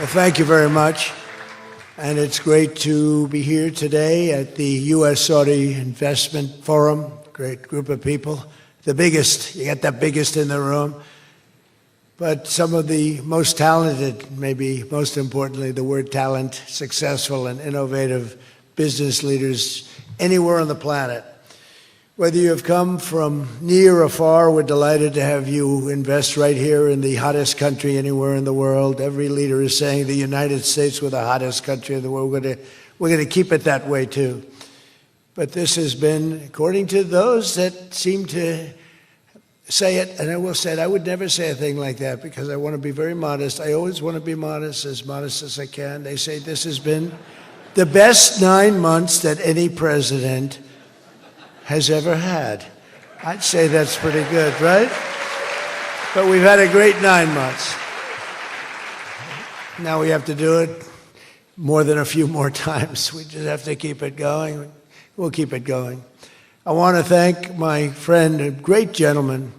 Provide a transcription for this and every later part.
Well, thank you very much. And it's great to be here today at the U.S. Saudi Investment Forum. Great group of people. The biggest, you got the biggest in the room. But some of the most talented, maybe most importantly, the word talent, successful and innovative business leaders anywhere on the planet. Whether you have come from near or far, we're delighted to have you invest right here in the hottest country anywhere in the world. Every leader is saying the United States, we're the hottest country in the world. We're going to keep it that way too. But this has been, according to those that seem to say it, and I will say it, I would never say a thing like that because I want to be very modest. I always want to be modest as I can. They say this has been the best 9 months that any president has ever had. I'd say that's pretty good, right? But we've had a great 9 months. Now we have to do it more than a few more times. We just have to keep it going. We'll keep it going. I want to thank my friend, a great gentleman,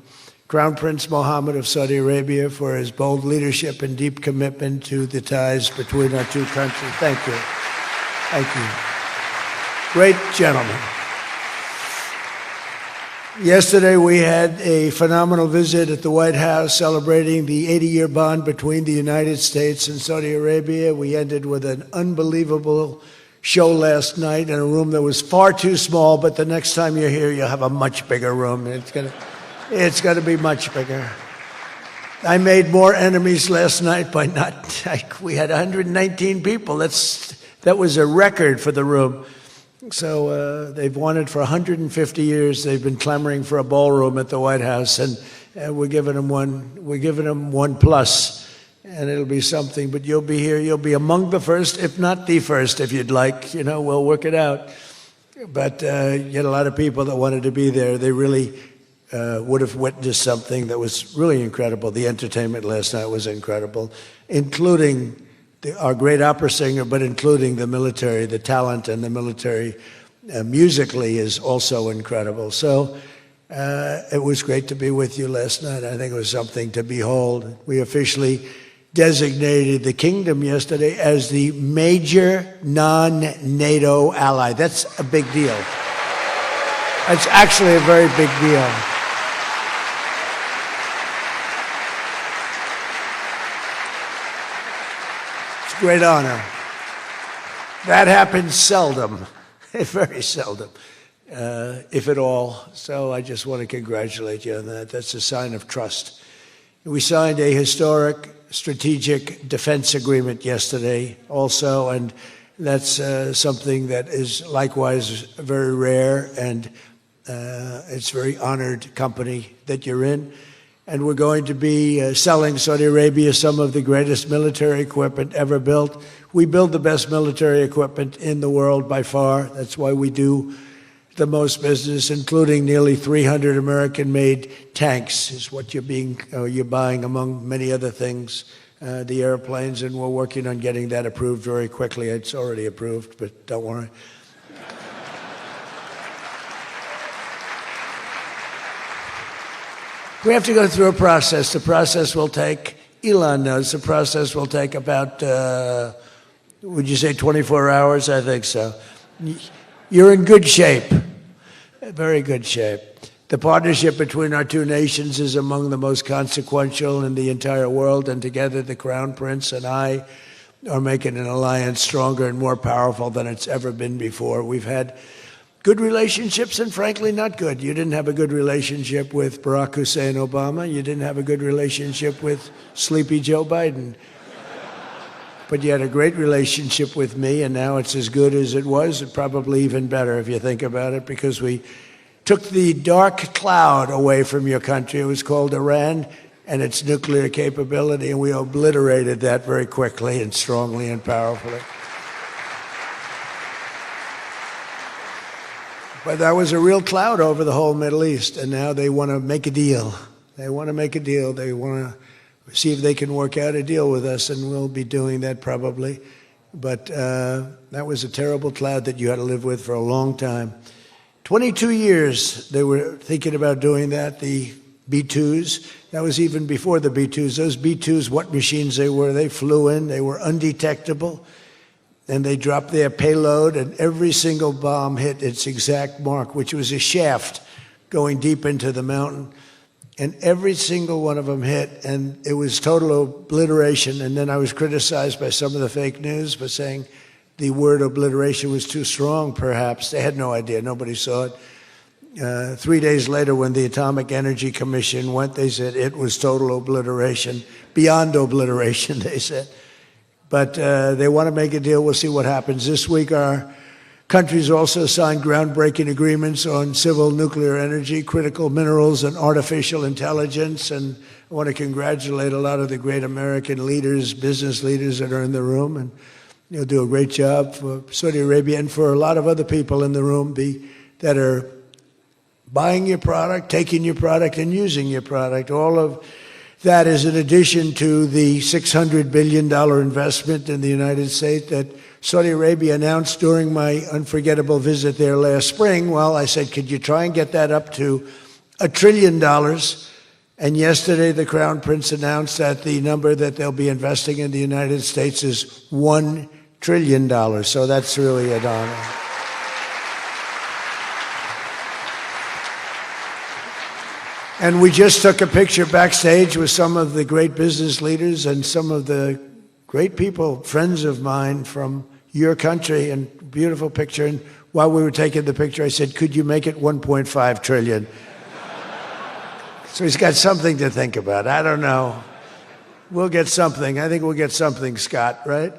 Crown Prince Mohammed of Saudi Arabia, for his bold leadership and deep commitment to the ties between our two countries. Thank you. Thank you. Great gentleman. Yesterday we had a phenomenal visit at the White House celebrating the 80-year bond between the United States and Saudi Arabia. We ended with an unbelievable show last night in a room that was far too small, but the next time you're here, you'll have a much bigger room. It's going to be much bigger. I made more enemies last night by not, we had 119 people. That was a record for the room. So they've wanted for 150 years. They've been clamoring for a ballroom at the White House, and we're giving them one. We're giving them one plus, and it'll be something. But you'll be here. You'll be among the first, if not the first, if you'd like. You know, we'll work it out. But you had a lot of people that wanted to be there. They really would have witnessed something that was really incredible. The entertainment last night was incredible, including our great opera singer, but including the military. The talent and the military musically is also incredible. So it was great to be with you last night. I think it was something to behold. We officially designated the kingdom yesterday as the major non-NATO ally. That's a big deal. That's actually a very big deal. Great honor. That happens seldom, very seldom, if at all. So I just want to congratulate you on that. That's a sign of trust. We signed a historic strategic defense agreement yesterday also, and that's something that is likewise very rare, and it's a very honored company that you're in. And we're going to be selling Saudi Arabia some of the greatest military equipment ever built. We build the best military equipment in the world by far. That's why we do the most business, including nearly 300 American-made tanks is what you're buying, among many other things, the airplanes, and we're working on getting that approved very quickly. It's already approved, but don't worry. We have to go through a process. The process will take, Elon knows, the process will take about, would you say 24 hours? I think so. You're in good shape, very good shape. The partnership between our two nations is among the most consequential in the entire world, and together the Crown Prince and I are making an alliance stronger and more powerful than it's ever been before. We've had good relationships and frankly not good. You didn't have a good relationship with Barack Hussein Obama. You didn't have a good relationship with Sleepy Joe Biden. But you had a great relationship with me, and now it's as good as it was, and probably even better if you think about it, because we took the dark cloud away from your country. It was called Iran and its nuclear capability, and we obliterated that very quickly and strongly and powerfully. But that was a real cloud over the whole Middle East, and now they want to make a deal. They want to make a deal. They want to see if they can work out a deal with us, and we'll be doing that probably. But that was a terrible cloud that you had to live with for a long time. 22 years they were thinking about doing that. The B-2s. That was even before the B-2s. Those B-2s, what machines they were, they flew in, they were undetectable, and they dropped their payload, and every single bomb hit its exact mark, which was a shaft going deep into the mountain. And every single one of them hit, and it was total obliteration. And then I was criticized by some of the fake news for saying the word obliteration was too strong, perhaps. They had no idea. Nobody saw it. 3 days later, when the Atomic Energy Commission went, they said it was total obliteration, beyond obliteration, they said. But they want to make a deal. We'll see what happens. This week, our countries also signed groundbreaking agreements on civil nuclear energy, critical minerals, and artificial intelligence. And I want to congratulate a lot of the great American leaders, business leaders that are in the room. And you'll do a great job for Saudi Arabia and for a lot of other people in the room that are buying your product, taking your product, and using your product. All of that is in addition to the $600 billion investment in the United States that Saudi Arabia announced during my unforgettable visit there last spring. Well, I said, could you try and get that up to $1 trillion? And yesterday, the Crown Prince announced that the number that they'll be investing in the United States is $1 trillion. So that's really an honor. And we just took a picture backstage with some of the great business leaders and some of the great people, friends of mine from your country, and beautiful picture. And while we were taking the picture, I said, could you make it 1.5 trillion? So he's got something to think about. I don't know. We'll get something. I think we'll get something, Scott, right?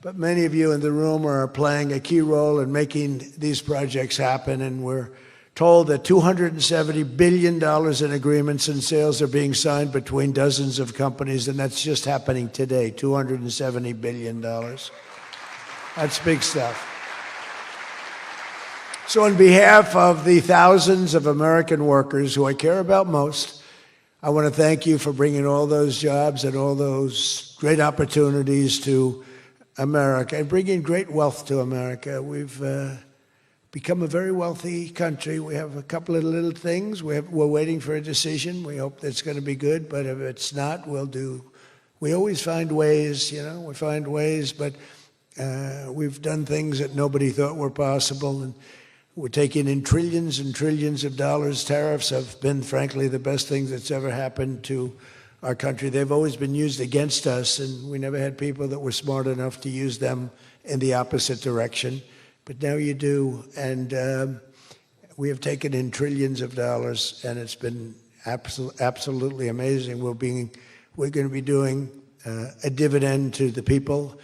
But many of you in the room are playing a key role in making these projects happen, and we're told that $270 billion in agreements and sales are being signed between dozens of companies, and that's just happening today, $270 billion. That's big stuff. So on behalf of the thousands of American workers who I care about most, I want to thank you for bringing all those jobs and all those great opportunities to America and bringing great wealth to America. We've become a very wealthy country. We have a couple of little things. We're waiting for a decision. We hope that's going to be good, but if it's not, we always find ways, we find ways, but we've done things that nobody thought were possible, and we're taking in trillions and trillions of dollars. Tariffs have been, frankly, the best thing that's ever happened to our country. They've always been used against us, and we never had people that were smart enough to use them in the opposite direction. But now you do, and we have taken in trillions of dollars, and it's been absolutely amazing. We're going to be doing a dividend to the people,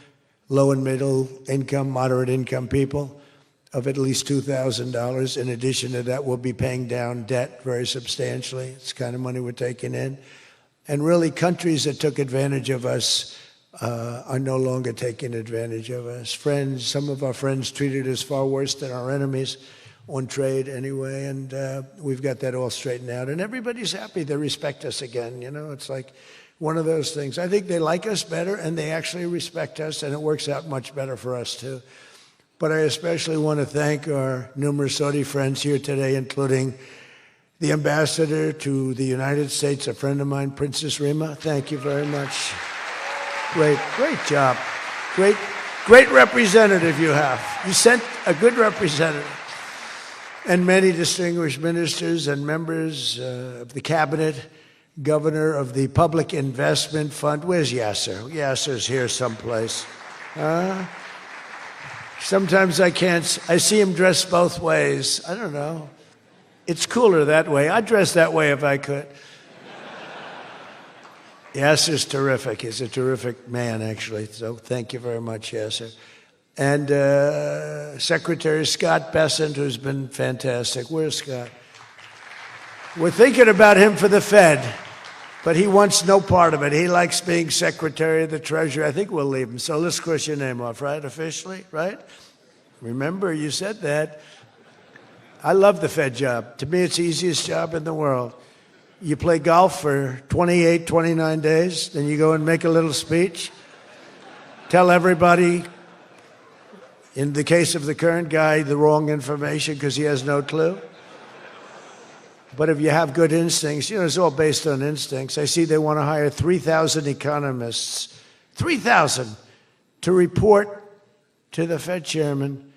low and middle income, moderate income people, of at least $2,000. In addition to that, we'll be paying down debt very substantially. It's the kind of money we're taking in. And really, countries that took advantage of us are no longer taking advantage of us. Some of our friends treated us far worse than our enemies on trade anyway, and we've got that all straightened out. And everybody's happy. They respect us again. It's like one of those things. I think they like us better, and they actually respect us, and it works out much better for us, too. But I especially want to thank our numerous Saudi friends here today, including the ambassador to the United States, a friend of mine, Princess Rima. Thank you very much. Great job. Great representative you have. You sent a good representative. And many distinguished ministers and members of the cabinet, governor of the Public Investment Fund. Where's Yasser? Yasser's here someplace. Sometimes I see him dressed both ways. I don't know. It's cooler that way. I'd dress that way if I could. Yasser's terrific. He's a terrific man, actually. So thank you very much, Yasser. And Secretary Scott Bessent, who's been fantastic. Where's Scott? We're thinking about him for the Fed, but he wants no part of it. He likes being Secretary of the Treasury. I think we'll leave him. So let's cross your name off, right? Officially, right? Remember, you said that. I love the Fed job. To me, it's the easiest job in the world. You play golf for 28, 29 days, then you go and make a little speech, tell everybody, in the case of the current guy, the wrong information because he has no clue. But if you have good instincts, it's all based on instincts. I see they want to hire 3,000 economists, 3,000, to report to the Fed chairman.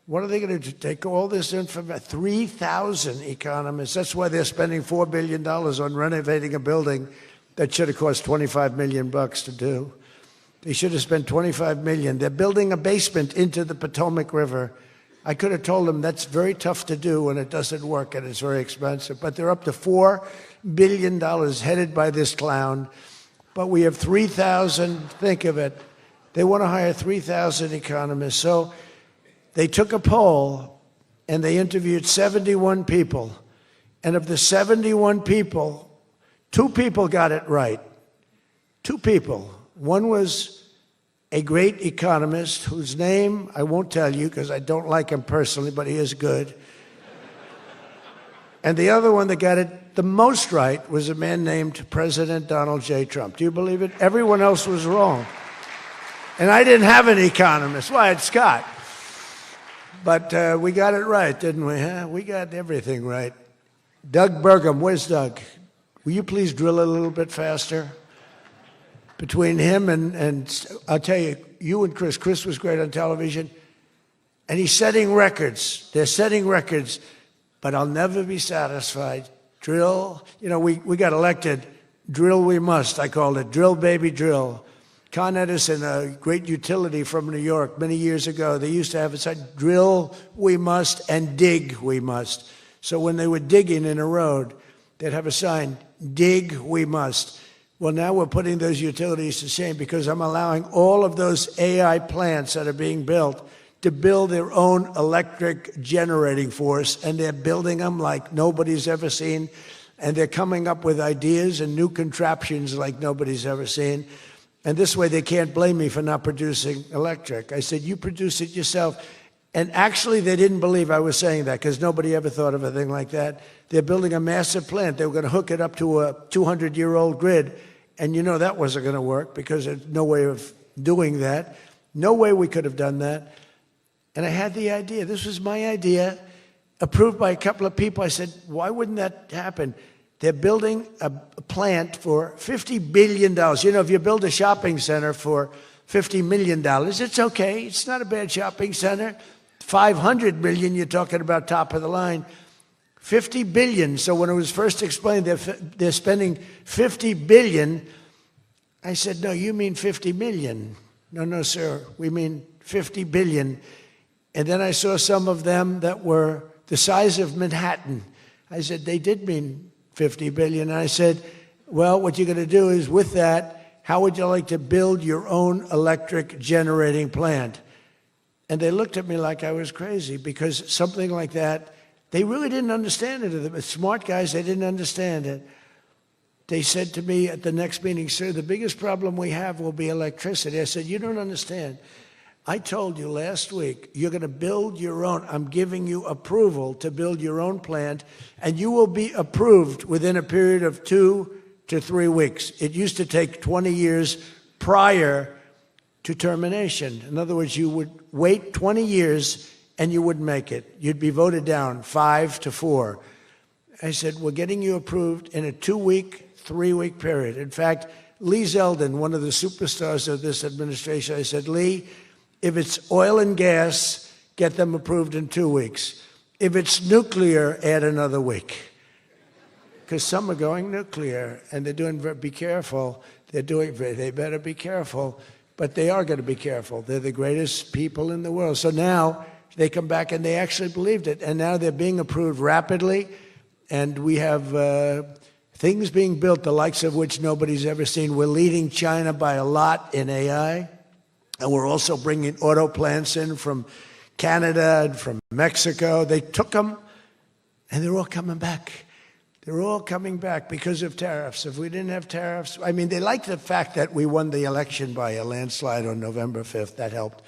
What are they going to do? Take all this information? 3,000 economists. That's why they're spending $4 billion on renovating a building that should have cost $25 million to do. They should have spent $25 million. They're building a basement into the Potomac River. I could have told them that's very tough to do and it doesn't work and it's very expensive. But they're up to $4 billion headed by this clown. But we have 3,000, think of it. They want to hire 3,000 economists. So they took a poll and they interviewed 71 people. And of the 71 people, 2 people got it right. 2 people. One was a great economist whose name I won't tell you because I don't like him personally, but he is good. And the other one that got it the most right was a man named President Donald J. Trump. Do you believe it? Everyone else was wrong. And I didn't have an economist. Well, I had Scott. But we got it right, didn't we? Huh? We got everything right. Doug Burgum, where's Doug? Will you please drill a little bit faster? Between him and I'll tell you, you and Chris was great on television, and he's setting records. They're setting records, but I'll never be satisfied. Drill, we got elected. Drill we must, I called it. Drill, baby, drill. Con Edison, a great utility from New York many years ago, they used to have it said, drill we must and dig we must. So when they were digging in a road, they'd have a sign, dig we must. Well, now we're putting those utilities to shame because I'm allowing all of those AI plants that are being built to build their own electric generating force, and they're building them like nobody's ever seen, and they're coming up with ideas and new contraptions like nobody's ever seen. And this way they can't blame me for not producing electric. I said, you produce it yourself. And actually they didn't believe I was saying that because nobody ever thought of a thing like that. They're building a massive plant. They were going to hook it up to a 200-year-old grid. And that wasn't going to work because there's no way of doing that. No way we could have done that. And I had the idea. This was my idea, approved by a couple of people. I said, why wouldn't that happen? They're building a plant for $50 billion. If you build a shopping center for $50 million, it's okay. It's not a bad shopping center. $500 million, you're talking about top of the line. $50 billion. So when it was first explained, they're spending $50 billion. I said, no, you mean 50 million. No, sir, we mean 50 billion. And then I saw some of them that were the size of Manhattan. I said, they did mean 50 billion. And I said, well, what you're going to do is with that, how would you like to build your own electric generating plant? And they looked at me like I was crazy because something like that, they really didn't understand it. The smart guys, they didn't understand it. They said to me at the next meeting, sir, the biggest problem we have will be electricity. I said, you don't understand. I told you last week, you're going to build your own. I'm giving you approval to build your own plant, and you will be approved within a period of 2 to 3 weeks. It used to take 20 years prior to termination. In other words, you would wait 20 years and you wouldn't make it. You'd be voted down 5 to 4. I said, we're getting you approved in a 2-week, 3-week period. In fact, Lee Zeldin, one of the superstars of this administration, I said, Lee, if it's oil and gas, get them approved in 2 weeks. If it's nuclear, add another week. Because some are going nuclear, and they're doing, be careful. They better be careful, but they are going to be careful. They're the greatest people in the world. So now they come back and they actually believed it, and now they're being approved rapidly, and we have things being built, the likes of which nobody's ever seen. We're leading China by a lot in AI, and we're also bringing auto plants in from Canada and from Mexico. They took them, and they're all coming back. They're all coming back because of tariffs. If we didn't have tariffs, I mean, they like the fact that we won the election by a landslide on November 5th. That helped.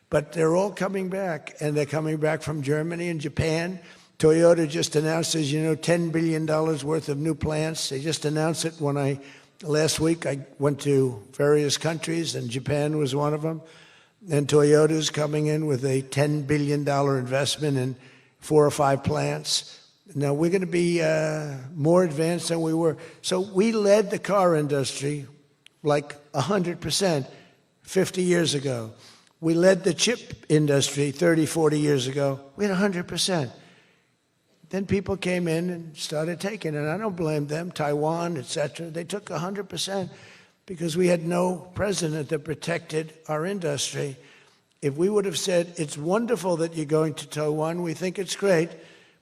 But they're all coming back, and they're coming back from Germany and Japan. Toyota just announced, as you know, $10 billion worth of new plants. They just announced it last week I went to various countries, and Japan was one of them. And Toyota's coming in with a $10 billion investment in 4 or 5 plants. Now, we're going to be more advanced than we were. So we led the car industry like 100% 50 years ago. We led the chip industry 30, 40 years ago. We had 100%. Then people came in and started taking it. And I don't blame them, Taiwan, et cetera. They took 100% because we had no president that protected our industry. If we would have said, it's wonderful that you're going to Taiwan, we think it's great,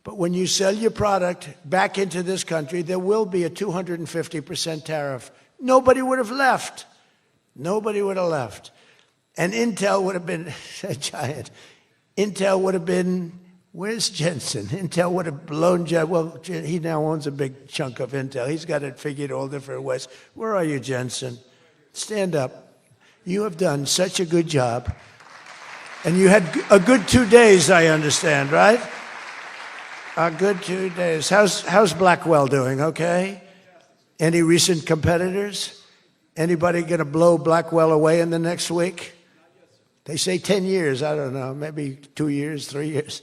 but when you sell your product back into this country, there will be a 250% tariff. Nobody would have left. Nobody would have left. And Intel would have been a giant. Intel would have been, where's Jensen? Intel would have blown, well, he now owns a big chunk of Intel. He's got it figured all different ways. Where are you, Jensen? Stand up. You have done such a good job. And you had a good 2 days, I understand, right? A good 2 days. How's Blackwell doing, okay? Any recent competitors? Anybody going to blow Blackwell away in the next week? They say 10 years, I don't know, maybe 2 years, 3 years.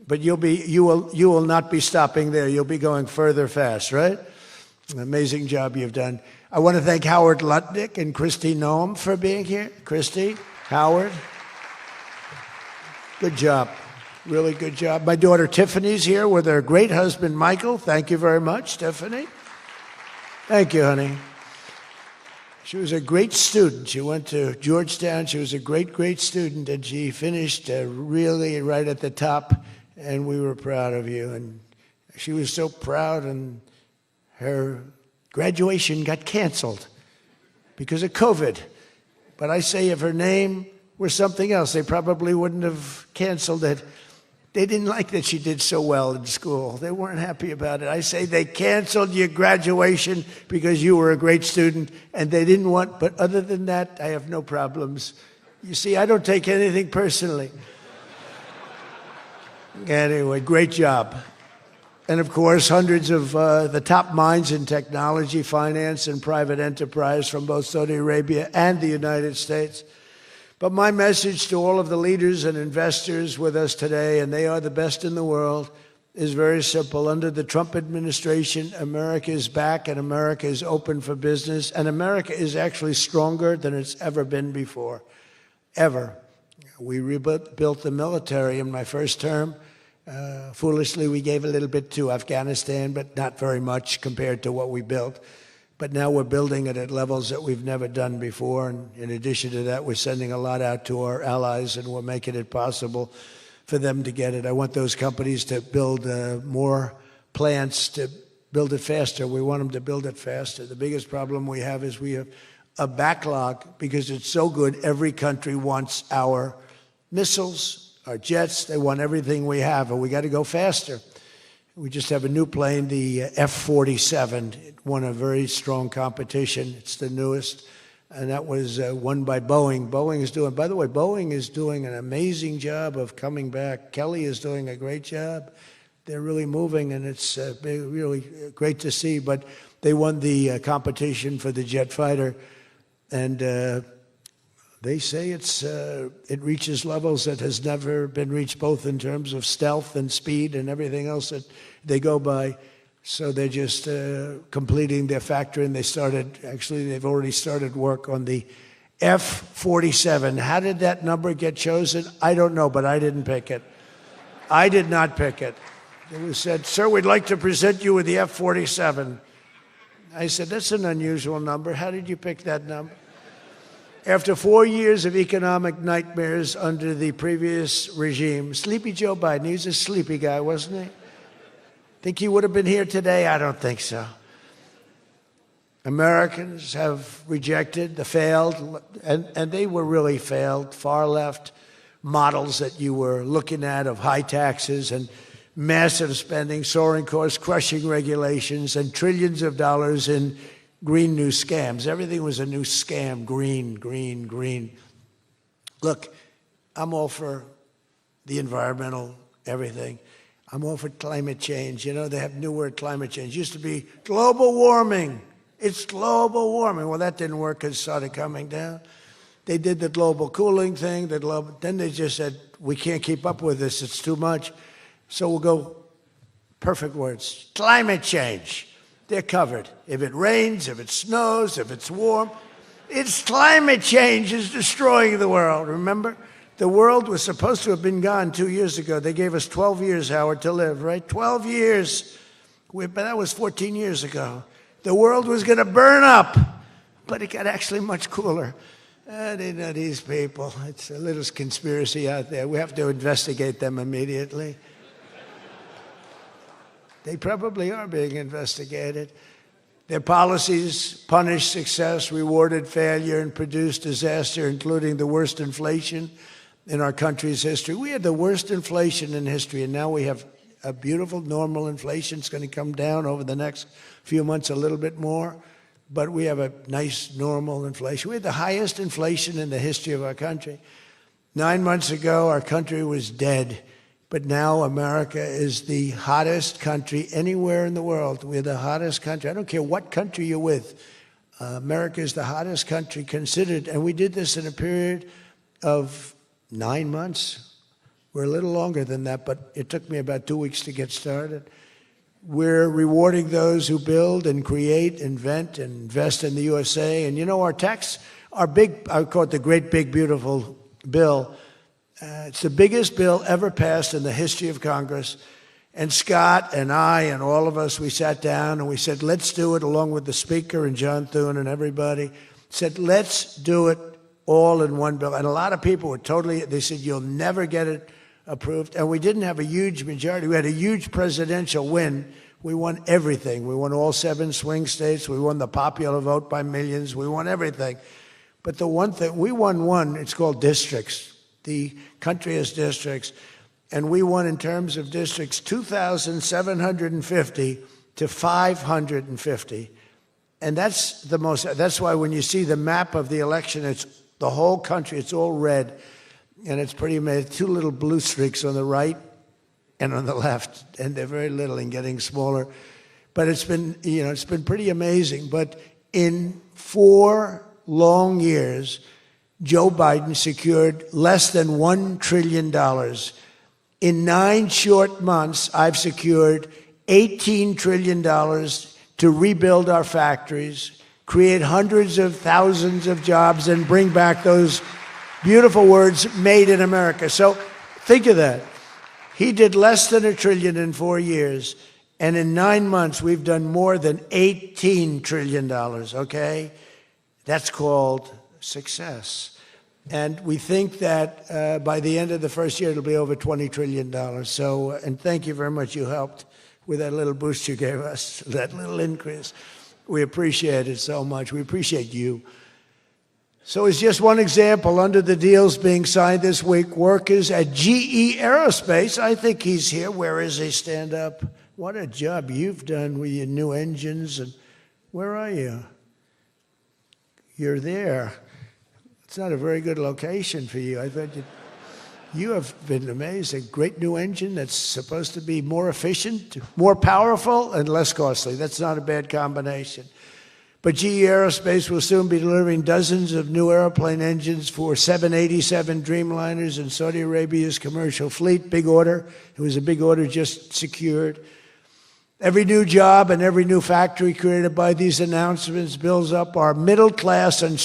But you will not be stopping there. You'll be going further fast, right? An amazing job you've done. I want to thank Howard Lutnick and Christy Noem for being here. Christy, Howard, good job. Really good job. My daughter Tiffany's here with her great husband, Michael. Thank you very much, Tiffany. Thank you, honey. She was a great student. She went to Georgetown. She was a great, great student, and she finished really right at the top, and we were proud of you. And she was so proud, and her graduation got canceled because of COVID. But I say if her name were something else, they probably wouldn't have canceled it. They didn't like that she did so well in school. They weren't happy about it. I say they canceled your graduation because you were a great student, and they didn't want, but other than that, I have no problems. You see, I don't take anything personally. Anyway, great job. And of course, hundreds of the top minds in technology, finance, and private enterprise from both Saudi Arabia and the United States. But my message to all of the leaders and investors with us today, and they are the best in the world, is very simple. Under the Trump administration, America is back and America is open for business. And America is actually stronger than it's ever been before, ever. We rebuilt the military in my first term. Foolishly, we gave a little bit to Afghanistan, but not very much compared to what we built. But now we're building it at levels that we've never done before. And in addition to that, we're sending a lot out to our allies, and we're making it possible for them to get it. I want those companies to build more plants, to build it faster. We want them to build it faster. The biggest problem we have is we have a backlog because it's so good. Every country wants our missiles, our jets. They want everything we have, and we got to go faster. We just have a new plane, the F-47. It won a very strong competition. It's the newest, and that was won by Boeing. By the way, Boeing is doing an amazing job of coming back. Kelly is doing a great job. They're really moving, and it's really great to see. But they won the competition for the jet fighter, and they say it reaches levels that has never been reached, both in terms of stealth and speed and everything else that they go by. So they're just completing their factory, and they've already started work on the F-47. How did that number get chosen? I don't know, but I didn't pick it. I did not pick it. It was said, sir, we'd like to present you with the F-47. I said, that's an unusual number. How did you pick that number? After 4 years of economic nightmares under the previous regime, Sleepy Joe Biden, he was a sleepy guy, wasn't he? Think he would have been here today? I don't think so. Americans have rejected the failed, and they were really failed, far left models that you were looking at of high taxes and massive spending, soaring costs, crushing regulations, and trillions of dollars in green new scams. Everything was a new scam, green, green, green. Look, I'm all for the environmental, everything. I'm all for climate change. You know, they have new word, climate change. It used to be global warming. It's global warming. Well, that didn't work because it started coming down. They did the global cooling thing. Then they just said, we can't keep up with this. It's too much. So we'll go Perfect words. Climate change. They're covered. If it rains, if it snows, if it's warm. It's climate change is destroying the world, remember? The world was supposed to have been gone 2 years ago. They gave us 12 years, Howard, to live, right? 12 years. But that was 14 years ago. The world was going to burn up, but it got actually much cooler. These people, it's a little conspiracy out there. We have to investigate them immediately. They probably are being investigated. Their policies punished success, rewarded failure, and produced disaster, including the worst inflation in our country's history. We had the worst inflation in history, and now we have a beautiful normal inflation. It's going to come down over the next few months a little bit more, but we have a nice normal inflation. We had the highest inflation in the history of our country. 9 months ago, our country was dead. But now America is the hottest country anywhere in the world. We're the hottest country. I don't care what country you're with. America is the hottest country considered. And we did this in a period of 9 months. We're a little longer than that, but it took me about 2 weeks to get started. We're rewarding those who build and create, invent, and invest in the USA. And you know, our big, I call it the great, big, beautiful bill. It's the biggest bill ever passed in the history of Congress. And Scott and I and all of us, we sat down and we said, let's do it, along with the Speaker and John Thune and everybody, said, let's do it all in one bill. And a lot of people were they said, you'll never get it approved. And we didn't have a huge majority. We had a huge presidential win. We won everything. We won all 7 swing states. We won the popular vote by millions. We won everything. But the one thing, we won one, it's called districts. The country has districts, and we won in terms of districts 2,750 to 550. And that's why when you see the map of the election, it's the whole country, it's all red, and it's pretty amazing. 2 little blue streaks on the right and on the left, and they're very little and getting smaller. But it's been pretty amazing. But in 4 long years, Joe Biden secured less than $1 trillion. In 9 short months, I've secured $18 trillion to rebuild our factories, create hundreds of thousands of jobs, and bring back those beautiful words, made in America. So think of that. He did less than $1 trillion in 4 years, and in 9 months, we've done more than $18 trillion, okay? That's called success. And we think that by the end of the first year, it'll be over $20 trillion. So, and thank you very much. You helped with that little boost you gave us, that little increase. We appreciate it so much. We appreciate you. So it's just one example. Under the deals being signed this week, workers at GE Aerospace, I think he's here. Where is he? Stand up. What a job you've done with your new engines. And where are you? You're there. It's not a very good location for you. I thought you have been amazing. Great new engine that's supposed to be more efficient, more powerful, and less costly. That's not a bad combination. But GE Aerospace will soon be delivering dozens of new airplane engines for 787 Dreamliners in Saudi Arabia's commercial fleet. Big order. It was a big order just secured. Every new job and every new factory created by these announcements builds up our middle class and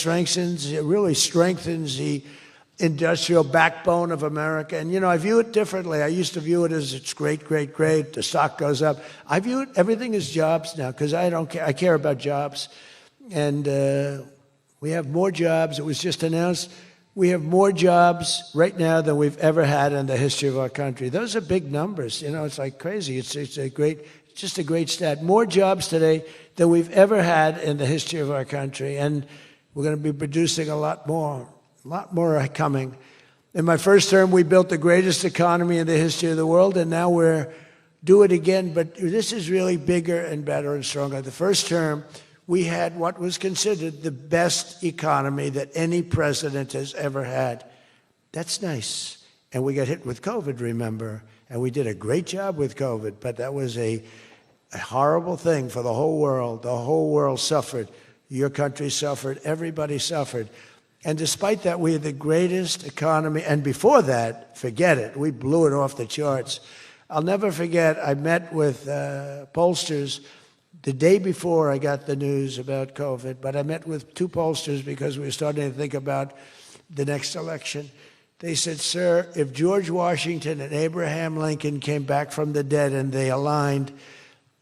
really strengthens the industrial backbone of America. And, you know, I view it differently. I used to view it as it's great, great, great. The stock goes up. I view everything as jobs now because I don't care. I care about jobs. And we have more jobs. It was just announced. We have more jobs right now than we've ever had in the history of our country. Those are big numbers. You know, it's like crazy. It's just a great stat. More jobs today than we've ever had in the history of our country. And we're going to be producing a lot more are coming. In my first term, we built the greatest economy in the history of the world, and now we're do it again. But this is really bigger and better and stronger. The first term, we had what was considered the best economy that any president has ever had. That's nice. And we got hit with COVID, remember? And we did a great job with COVID, but that was a horrible thing for the whole world. The whole world suffered. Your country suffered. Everybody suffered. And despite that, we had the greatest economy. And before that, forget it. We blew it off the charts. I'll never forget, I met with pollsters the day before I got the news about COVID, but I met with 2 pollsters because we were starting to think about the next election. They said, sir, if George Washington and Abraham Lincoln came back from the dead and they aligned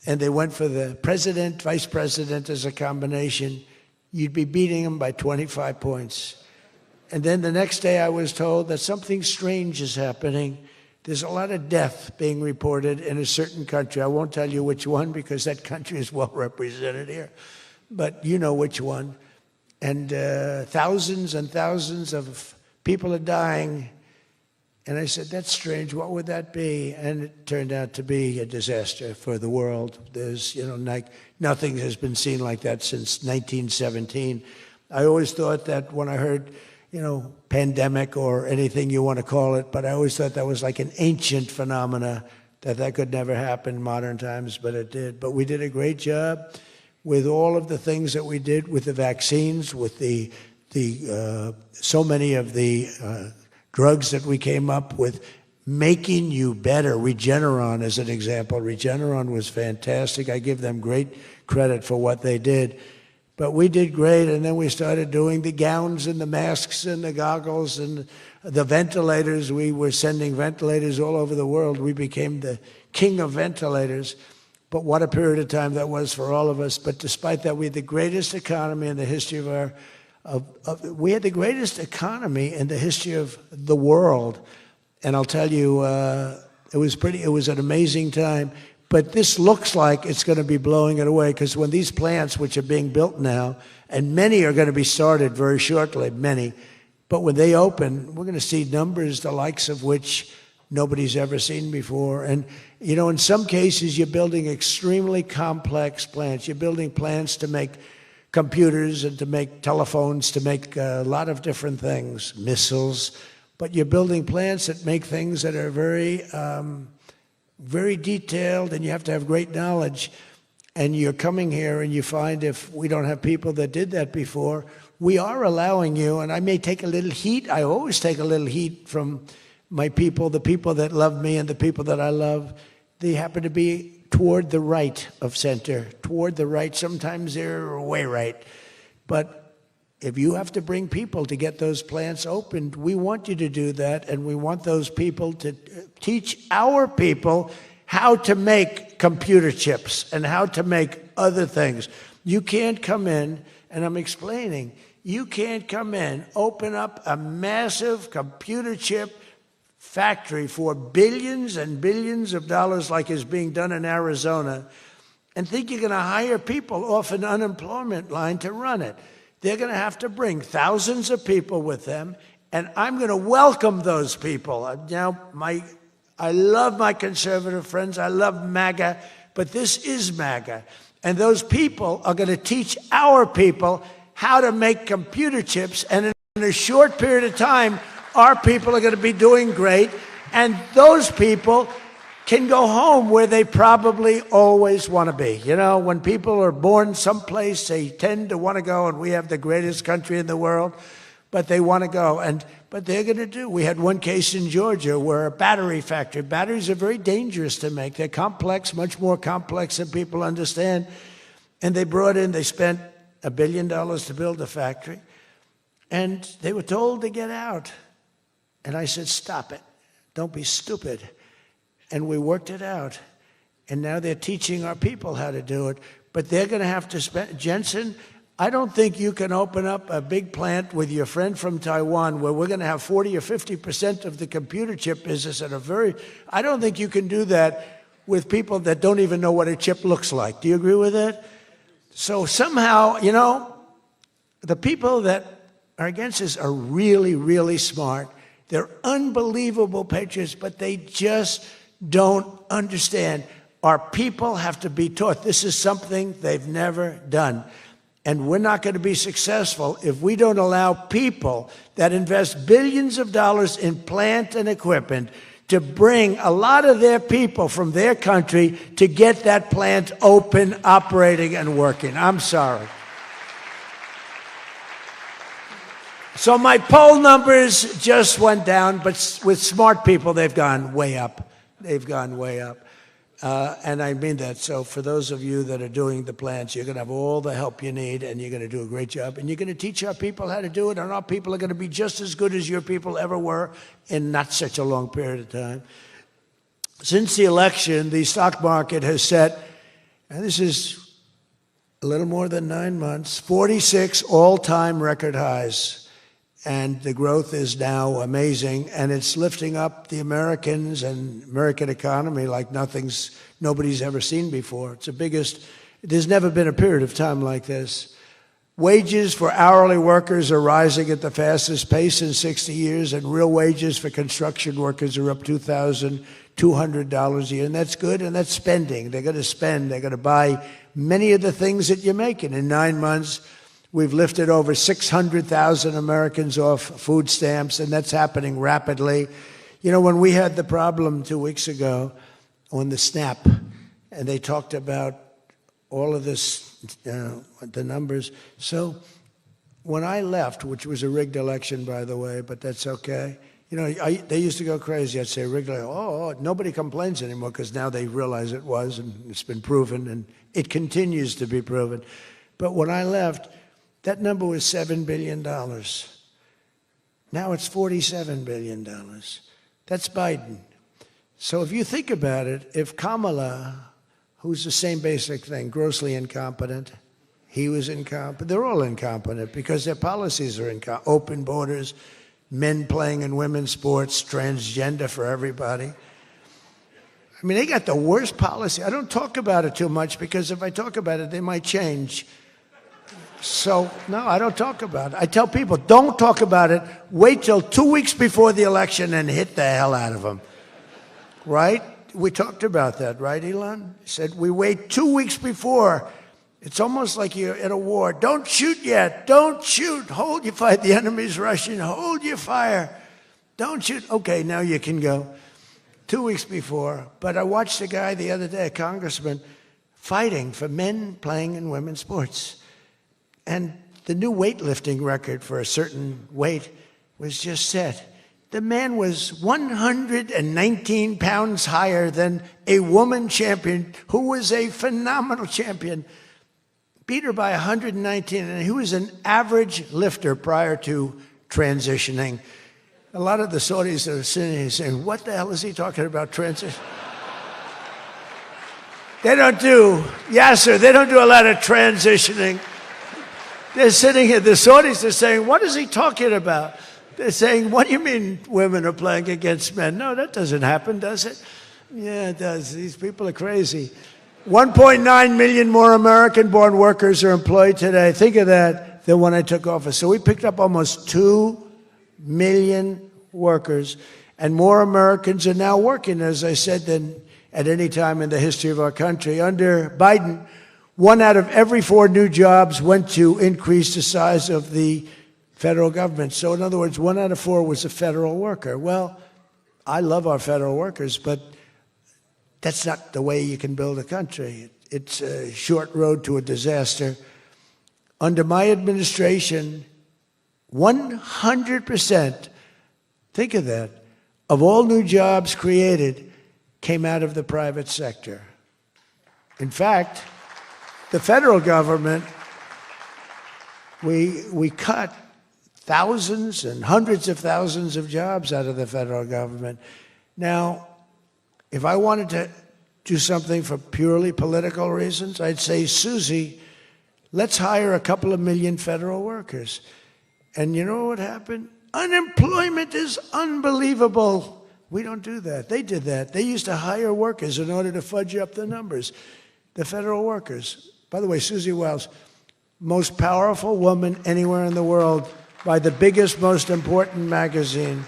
and they went for the president, vice president as a combination, you'd be beating them by 25 points. And then the next day I was told that something strange is happening. There's a lot of death being reported in a certain country. I won't tell you which one because that country is well represented here, but you know which one. And thousands and thousands of people are dying. And I said, that's strange. What would that be? And it turned out to be a disaster for the world. There's, like nothing has been seen like that since 1917. I always thought that when I heard, pandemic or anything you want to call it, but I always thought that was like an ancient phenomena, that could never happen in modern times, but it did. But we did a great job with all of the things that we did with the vaccines, with the so many of the drugs that we came up with, making you better. Regeneron, as an example. Regeneron was fantastic. I give them great credit for what they did. But we did great, and then we started doing the gowns and the masks and the goggles and the ventilators. We were sending ventilators all over the world. We became the king of ventilators. But what a period of time that was for all of us. But despite that, we had the greatest economy in the history of we had the greatest economy in the history of the world. And I'll tell you, it was an amazing time. But this looks like it's going to be blowing it away, because when these plants, which are being built now, and many are going to be started very shortly, many, but when they open, we're going to see numbers the likes of which nobody's ever seen before. And, in some cases, you're building extremely complex plants. You're building plants to make computers and to make telephones, to make a lot of different things, missiles. But you're building plants that make things that are very very detailed, and you have to have great knowledge. And you're coming here and you find, if we don't have people that did that before, we are allowing you, and I may take a little heat. I always take a little heat from my people, the people that love me and the people that I love. They happen to be toward the right of center, toward the right. Sometimes they're way right. But if you have to bring people to get those plants opened, we want you to do that, and we want those people to teach our people how to make computer chips and how to make other things. You can't come in, and I'm explaining, you can't come in, open up a massive computer chip factory for billions and billions of dollars like is being done in Arizona, and think you're going to hire people off an unemployment line to run it. They're going to have to bring thousands of people with them, and I'm going to welcome those people. I love my conservative friends. I love MAGA, but this is MAGA. And those people are going to teach our people how to make computer chips, and in a short period of time, our people are going to be doing great, and those people can go home where they probably always want to be. When people are born someplace, they tend to want to go, and we have the greatest country in the world, but they want to go. But they're going to do. We had one case in Georgia where a battery factory, batteries are very dangerous to make. They're complex, much more complex than people understand. And they spent $1 billion to build a factory, and they were told to get out. And I said, stop it. Don't be stupid. And we worked it out. And now they're teaching our people how to do it. But they're going to have to spend, Jensen, I don't think you can open up a big plant with your friend from Taiwan where we're going to have 40 or 50% of the computer chip business I don't think you can do that with people that don't even know what a chip looks like. Do you agree with that? So somehow, the people that are against us are really, really smart. They're unbelievable patriots, but they just don't understand. Our people have to be taught. This is something they've never done. And we're not going to be successful if we don't allow people that invest billions of dollars in plant and equipment to bring a lot of their people from their country to get that plant open, operating, and working. I'm sorry. So my poll numbers just went down, but with smart people, they've gone way up. They've gone way up. And I mean that. So for those of you that are doing the plants, you're going to have all the help you need, and you're going to do a great job. And you're going to teach our people how to do it, and our people are going to be just as good as your people ever were in not such a long period of time. Since the election, the stock market has set, and this is a little more than 9 months, 46 all-time record highs. And the growth is now amazing, and it's lifting up the Americans and American economy like nobody's ever seen before. It's the biggest. There's never been a period of time like this. Wages for hourly workers are rising at the fastest pace in 60 years, and real wages for construction workers are up $2,200 a year, and that's good, and that's spending. They're going to spend. They're going to buy many of the things that you're making. In 9 months, we've lifted over 600,000 Americans off food stamps, and that's happening rapidly. You know, when we had the problem 2 weeks ago on the SNAP, and they talked about all of this, the numbers. So when I left, which was a rigged election, by the way, but that's okay. You know, they used to go crazy. I'd say rigged, nobody complains anymore because now they realize it was, and it's been proven, and it continues to be proven. But when I left, that number was $7 billion. Now it's $47 billion. That's Biden. So if you think about it, if Kamala, who's the same basic thing, grossly incompetent, he was incompetent. They're all incompetent because their policies are incompetent. Open borders, men playing in women's sports, transgender for everybody. I mean, they got the worst policy. I don't talk about it too much because if I talk about it, they might change. So, no, I don't talk about it. I tell people, don't talk about it. Wait till 2 weeks before the election and hit the hell out of them. Right? We talked about that, right, Elon? He said, we wait 2 weeks before. It's almost like you're in a war. Don't shoot yet. Don't shoot. Hold your fire. The enemy's rushing. Hold your fire. Don't shoot. Okay, now you can go. 2 weeks before. But I watched a guy the other day, a congressman, fighting for men playing in women's sports. And the new weightlifting record for a certain weight was just set. The man was 119 pounds higher than a woman champion who was a phenomenal champion. Beat her by 119, and he was an average lifter prior to transitioning. A lot of the Saudis that are sitting here saying, what the hell is he talking about transition? They don't do a lot of transitioning. They're sitting here, the Saudis are saying, what is he talking about? They're saying, what do you mean women are playing against men? No, that doesn't happen, does it? Yeah, it does. These people are crazy. 1.9 million more American-born workers are employed today. Think of that, than when I took office. So we picked up almost 2 million workers, and more Americans are now working, as I said, than at any time in the history of our country. Under Biden, 1 out of every 4 new jobs went to increase the size of the federal government. So in other words, 1 out of 4 was a federal worker. Well, I love our federal workers, but that's not the way you can build a country. It's a short road to a disaster. Under my administration, 100%, think of that, of all new jobs created came out of the private sector. In fact, the federal government, we cut thousands and hundreds of thousands of jobs out of the federal government. Now, if I wanted to do something for purely political reasons, I'd say, Susie, let's hire a couple of million federal workers. And you know what happened? Unemployment is unbelievable. We don't do that. They did that. They used to hire workers in order to fudge up the numbers. The federal workers. By the way, Susie Wiles, most powerful woman anywhere in the world by the biggest, most important magazine.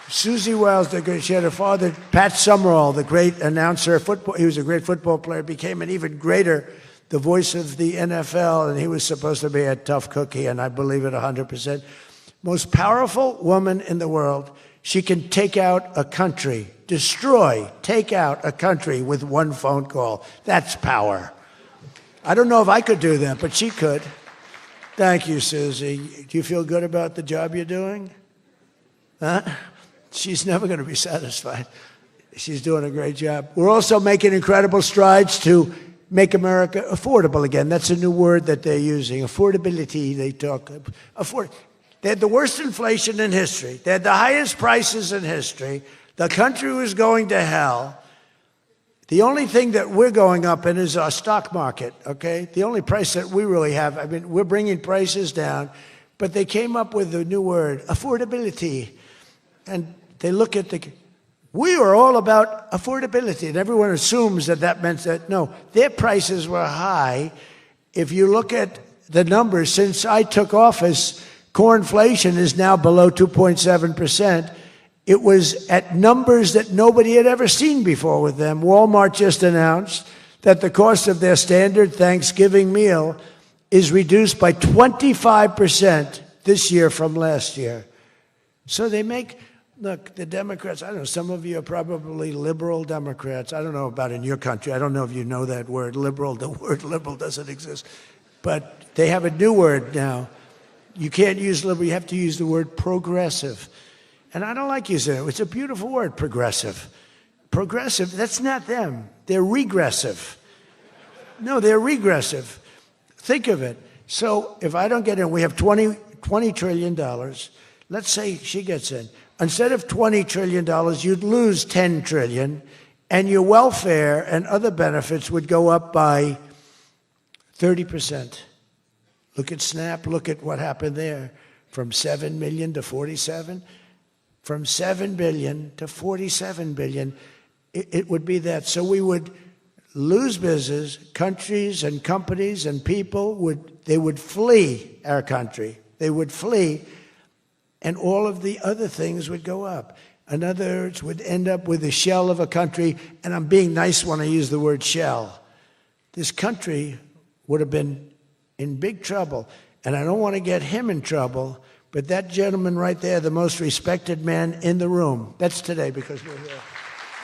Susie Wiles, she had her father, Pat Summerall, the great announcer, football. He was a great football player, became an even greater, the voice of the NFL, and he was supposed to be a tough cookie, and I believe it 100%. Most powerful woman in the world. She can take out a country, take out a country with 1 phone call. That's power. I don't know if I could do that, but she could. Thank you, Susie. Do you feel good about the job you're doing? Huh? She's never going to be satisfied. She's doing a great job. We're also making incredible strides to make America affordable again. That's a new word that they're using. Affordability, they talk. They had the worst inflation in history. They had the highest prices in history. The country was going to hell. The only thing that we're going up in is our stock market, okay? The only price that we really have, I mean, we're bringing prices down, but they came up with a new word, affordability. And they look at we were all about affordability, and everyone assumes that that meant that, no, their prices were high. If you look at the numbers, since I took office, core inflation is now below 2.7%. It was at numbers that nobody had ever seen before with them. Walmart just announced that the cost of their standard Thanksgiving meal is reduced by 25% this year from last year. So they make, look, the Democrats, I don't know, some of you are probably liberal Democrats. I don't know about in your country. I don't know if you know that word, liberal. The word liberal doesn't exist. But they have a new word now. You can't use liberal, you have to use the word progressive. And I don't like using it. It's a beautiful word, progressive. Progressive, that's not them. They're regressive. No, they're regressive. Think of it. So if I don't get in, we have $20 trillion. Let's say she gets in. Instead of $20 trillion, you'd lose $10 trillion, and your welfare and other benefits would go up by 30%. Look at SNAP. Look at what happened there. From 7 million to 47. From 7 billion to 47 billion, it would be that. So we would lose business, countries and companies and people would flee our country. They would flee, and all of the other things would go up. In other words, would end up with a shell of a country, and I'm being nice when I use the word shell. This country would have been in big trouble, and I don't want to get him in trouble, but that gentleman right there, the most respected man in the room, that's today because we're here.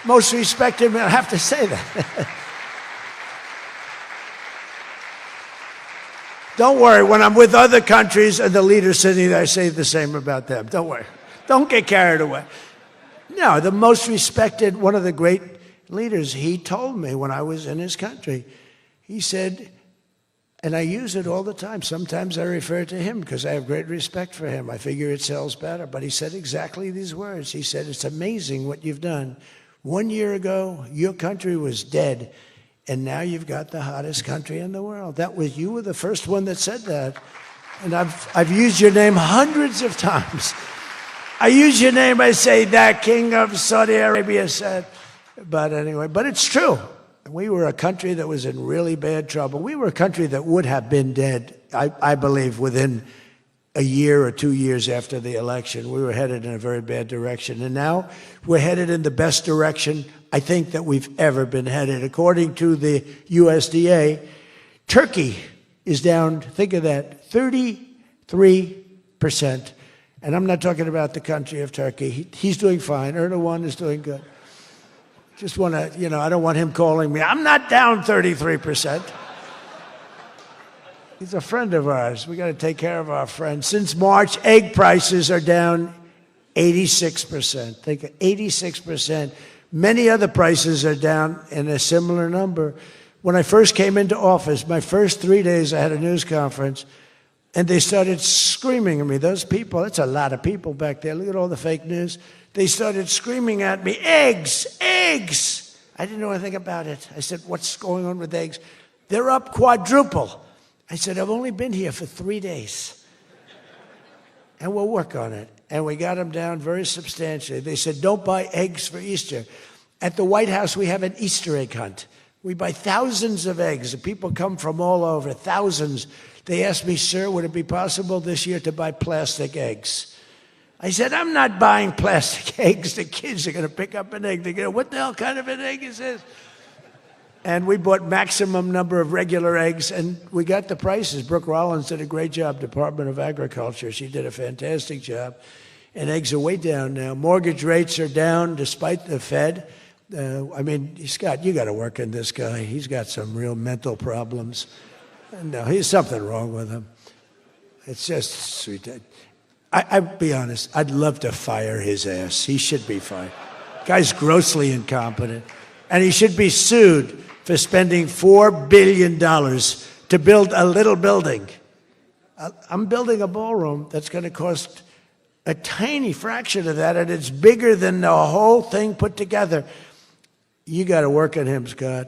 Most respected man, I have to say that. Don't worry, when I'm with other countries and the leaders sitting there, I say the same about them. Don't worry. Don't get carried away. No, the most respected, one of the great leaders, he told me when I was in his country, he said, and I use it all the time. Sometimes I refer to him because I have great respect for him. I figure it sells better. But he said exactly these words. He said, it's amazing what you've done. 1 year ago, your country was dead, and now you've got the hottest country in the world. You were the first one that said that. And I've used your name hundreds of times. I use your name, I say, that king of Saudi Arabia said. But anyway, but it's true. We were a country that was in really bad trouble. We were a country that would have been dead, I believe, within a year or 2 years after the election. We were headed in a very bad direction. And now we're headed in the best direction, I think, that we've ever been headed. According to the USDA, Turkey is down, think of that, 33%. And I'm not talking about the country of Turkey. He's doing fine. Erdogan is doing good. Just want to, I don't want him calling me. I'm not down 33%. He's a friend of ours. We got to take care of our friends. Since March, egg prices are down 86%. Think of 86%. Many other prices are down in a similar number. When I first came into office, my first 3 days, I had a news conference, and they started screaming at me. Those people, that's a lot of people back there. Look at all the fake news. They started screaming at me, eggs, eggs. I didn't know anything about it. I said, what's going on with eggs? They're up quadruple. I said, I've only been here for 3 days. And we'll work on it. And we got them down very substantially. They said, don't buy eggs for Easter. At the White House, we have an Easter egg hunt. We buy thousands of eggs. People come from all over, thousands. They asked me, sir, would it be possible this year to buy plastic eggs? I said, I'm not buying plastic eggs. The kids are going to pick up an egg. They're going to, what the hell kind of an egg is this? And we bought maximum number of regular eggs, and we got the prices. Brooke Rollins did a great job, Department of Agriculture. She did a fantastic job. And eggs are way down now. Mortgage rates are down despite the Fed. Scott, you got to work on this guy. He's got some real mental problems. No, there's something wrong with him. It's just sweet. I'll be honest, I'd love to fire his ass. He should be fired. Guy's grossly incompetent. And he should be sued for spending $4 billion to build a little building. I'm building a ballroom that's going to cost a tiny fraction of that, and it's bigger than the whole thing put together. You got to work on him, Scott.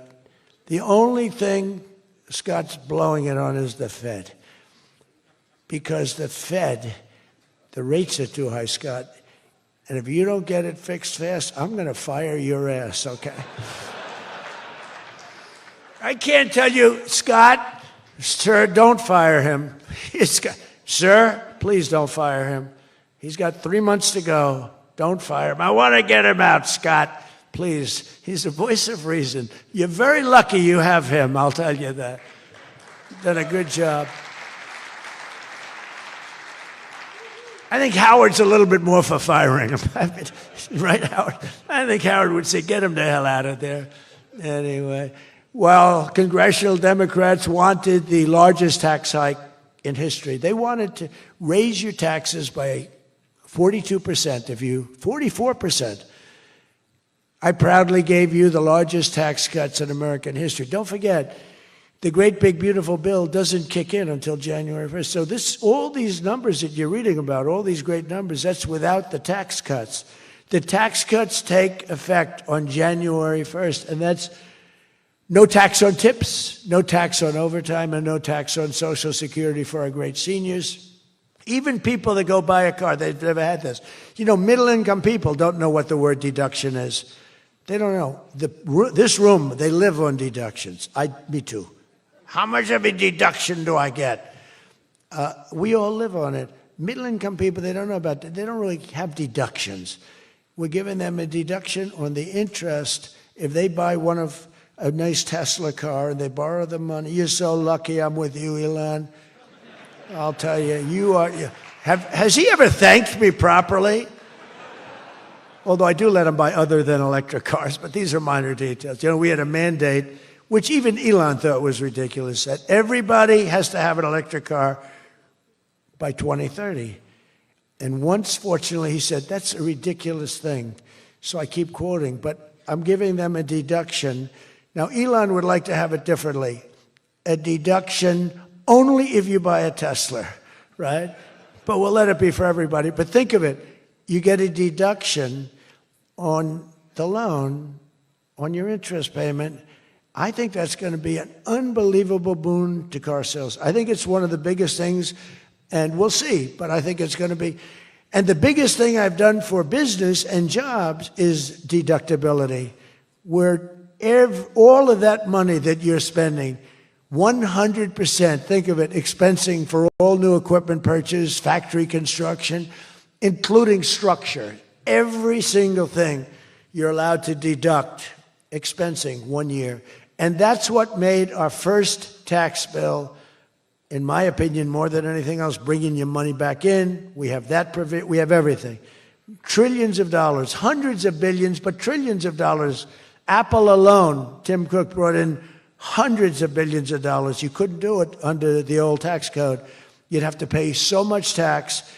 The only thing Scott's blowing it on is the Fed. Because the Fed, the rates are too high, Scott. And if you don't get it fixed fast, I'm going to fire your ass, okay? I can't tell you, Scott, sir, don't fire him. Sir, please don't fire him. He's got 3 months to go. Don't fire him. I want to get him out, Scott. Please. He's the voice of reason. You're very lucky you have him, I'll tell you that. Done a good job. I think Howard's a little bit more for firing him. Right, Howard? I think Howard would say, get him the hell out of there. Anyway, well, congressional Democrats wanted the largest tax hike in history. They wanted to raise your taxes by 42%, 44%. I proudly gave you the largest tax cuts in American history. Don't forget, the great big beautiful bill doesn't kick in until January 1st. So all these numbers that you're reading about, all these great numbers, that's without the tax cuts. The tax cuts take effect on January 1st, and that's no tax on tips, no tax on overtime, and no tax on Social Security for our great seniors. Even people that go buy a car, they've never had this. You know, middle-income people don't know what the word deduction is. They don't know. This room, they live on deductions. Me too. How much of a deduction do I get? We all live on it. Middle-income people, they don't know about that. They don't really have deductions. We're giving them a deduction on the interest if they buy a nice Tesla car and they borrow the money. You're so lucky I'm with you, Elon. I'll tell you, has he ever thanked me properly? Although I do let him buy other than electric cars, but these are minor details. You know, we had a mandate, which even Elon thought was ridiculous, that everybody has to have an electric car by 2030. And once, fortunately, he said, that's a ridiculous thing. So I keep quoting, but I'm giving them a deduction. Now, Elon would like to have it differently. A deduction only if you buy a Tesla, right? But we'll let it be for everybody. But think of it. You get a deduction on the loan, on your interest payment. I think that's going to be an unbelievable boon to car sales. I think it's one of the biggest things, and we'll see, but I think it's going to be. And the biggest thing I've done for business and jobs is deductibility, where all of that money that you're spending, 100%, think of it, expensing for all new equipment purchase, factory construction, including structure. Every single thing you're allowed to deduct, expensing 1 year. And that's what made our first tax bill, in my opinion, more than anything else, bringing your money back in. We have that, we have everything. Trillions of dollars, hundreds of billions, but trillions of dollars. Apple alone, Tim Cook brought in hundreds of billions of dollars. You couldn't do it under the old tax code. You'd have to pay so much tax,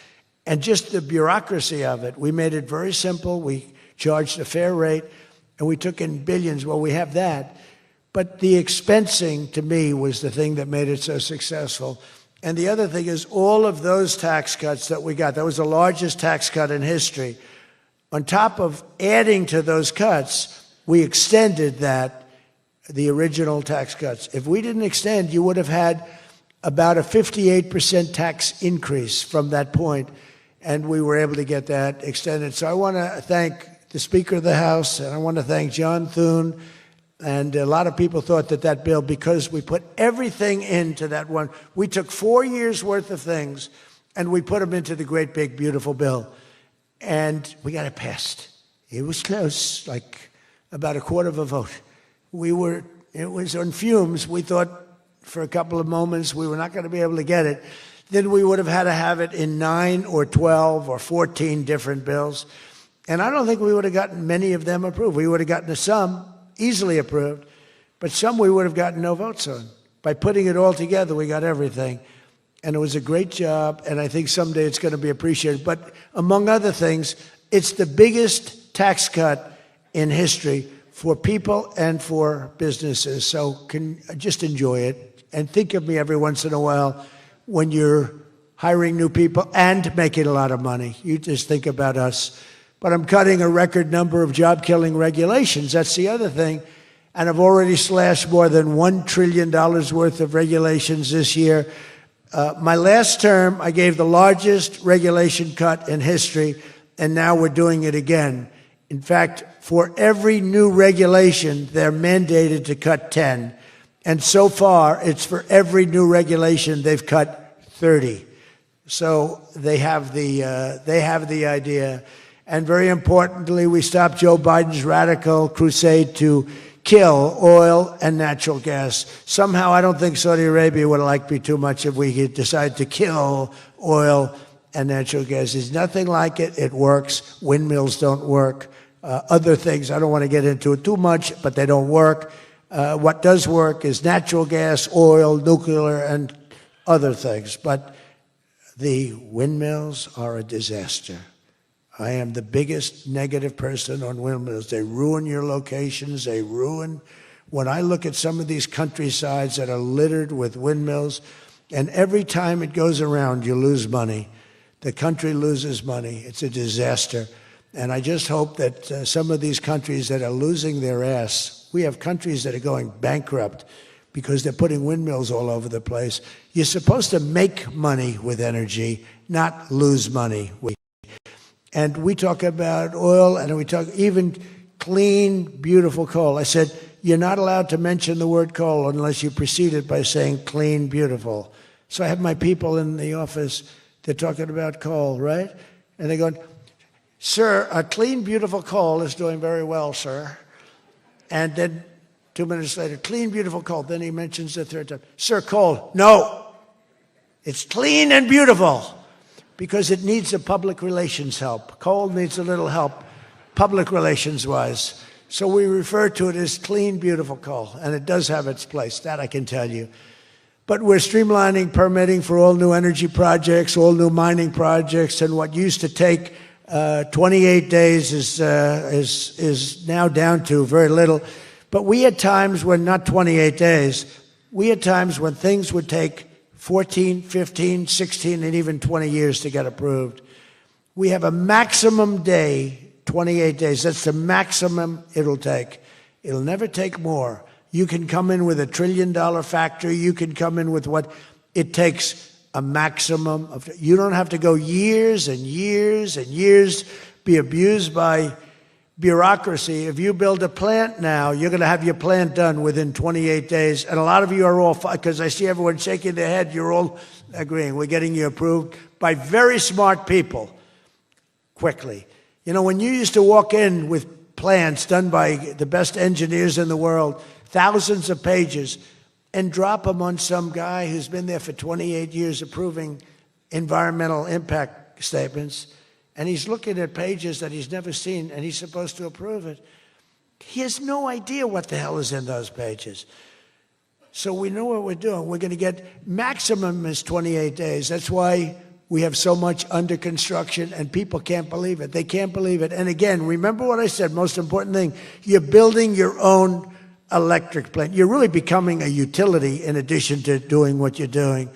and just the bureaucracy of it. We made it very simple. We charged a fair rate, and we took in billions. Well, we have that. But the expensing, to me, was the thing that made it so successful. And the other thing is all of those tax cuts that we got, that was the largest tax cut in history. On top of adding to those cuts, we extended the original tax cuts. If we didn't extend, you would have had about a 58% tax increase from that point, and we were able to get that extended. So I want to thank the Speaker of the House, and I want to thank John Thune. And a lot of people thought that bill, because we put everything into that one, we took 4 years' worth of things, and we put them into the great, big, beautiful bill. And we got it passed. It was close, like about a quarter of a vote. It was on fumes. We thought for a couple of moments we were not going to be able to get it. Then we would have had to have it in 9 or 12 or 14 different bills. And I don't think we would have gotten many of them approved. We would have gotten some easily approved, but some we would have gotten no votes on. By putting it all together, we got everything. And it was a great job, and I think someday it's going to be appreciated. But among other things, it's the biggest tax cut in history for people and for businesses. So just enjoy it and think of me every once in a while when you're hiring new people and making a lot of money. You just think about us. But I'm cutting a record number of job-killing regulations. That's the other thing. And I've already slashed more than $1 trillion worth of regulations this year. My last term, I gave the largest regulation cut in history, and now we're doing it again. In fact, for every new regulation, they're mandated to cut 10. And so far, it's for every new regulation, they've cut 30. So they have the idea. And very importantly, we stopped Joe Biden's radical crusade to kill oil and natural gas. Somehow, I don't think Saudi Arabia would like me too much if we could decide to kill oil and natural gas. There's nothing like it. It works. Windmills don't work. Other things, I don't want to get into it too much, but they don't work. What does work is natural gas, oil, nuclear, and other things. But the windmills are a disaster. I am the biggest negative person on windmills. They ruin your locations. They ruin. When I look at some of these countrysides that are littered with windmills, and every time it goes around, you lose money. The country loses money. It's a disaster. And I just hope that some of these countries that are losing their ass, we have countries that are going bankrupt because they're putting windmills all over the place. You're supposed to make money with energy, not lose money. And we talk about oil, and we talk even clean, beautiful coal. I said, you're not allowed to mention the word coal unless you precede it by saying clean, beautiful. So I have my people in the office, they're talking about coal, right? And they're going, sir, a clean, beautiful coal is doing very well, sir. And then 2 minutes later, clean, beautiful coal. Then he mentions the third time, sir, coal. No, it's clean and beautiful. Because it needs a public relations help. Coal needs a little help, public relations-wise. So we refer to it as clean, beautiful coal, and it does have its place, that I can tell you. But we're streamlining permitting for all new energy projects, all new mining projects, and what used to take 28 days is now down to very little. But we had times when, not 28 days, we had times when things would take 14, 15, 16, and even 20 years to get approved. We have a maximum day, 28 days. That's the maximum it'll take. It'll never take more. You can come in with $1 trillion factory. You can come in with what it takes a maximum of. You don't have to go years and years and years, be abused by bureaucracy. If you build a plant now, you're going to have your plant done within 28 days. And a lot of you are all, because I see everyone shaking their head, you're all agreeing. We're getting you approved by very smart people quickly. You know, when you used to walk in with plans done by the best engineers in the world, thousands of pages, and drop them on some guy who's been there for 28 years approving environmental impact statements, and he's looking at pages that he's never seen, and he's supposed to approve it. He has no idea what the hell is in those pages. So we know what we're doing. We're going to get maximum is 28 days. That's why we have so much under construction, and people can't believe it. They can't believe it. And again, remember what I said, most important thing, you're building your own electric plant. You're really becoming a utility in addition to doing what you're doing.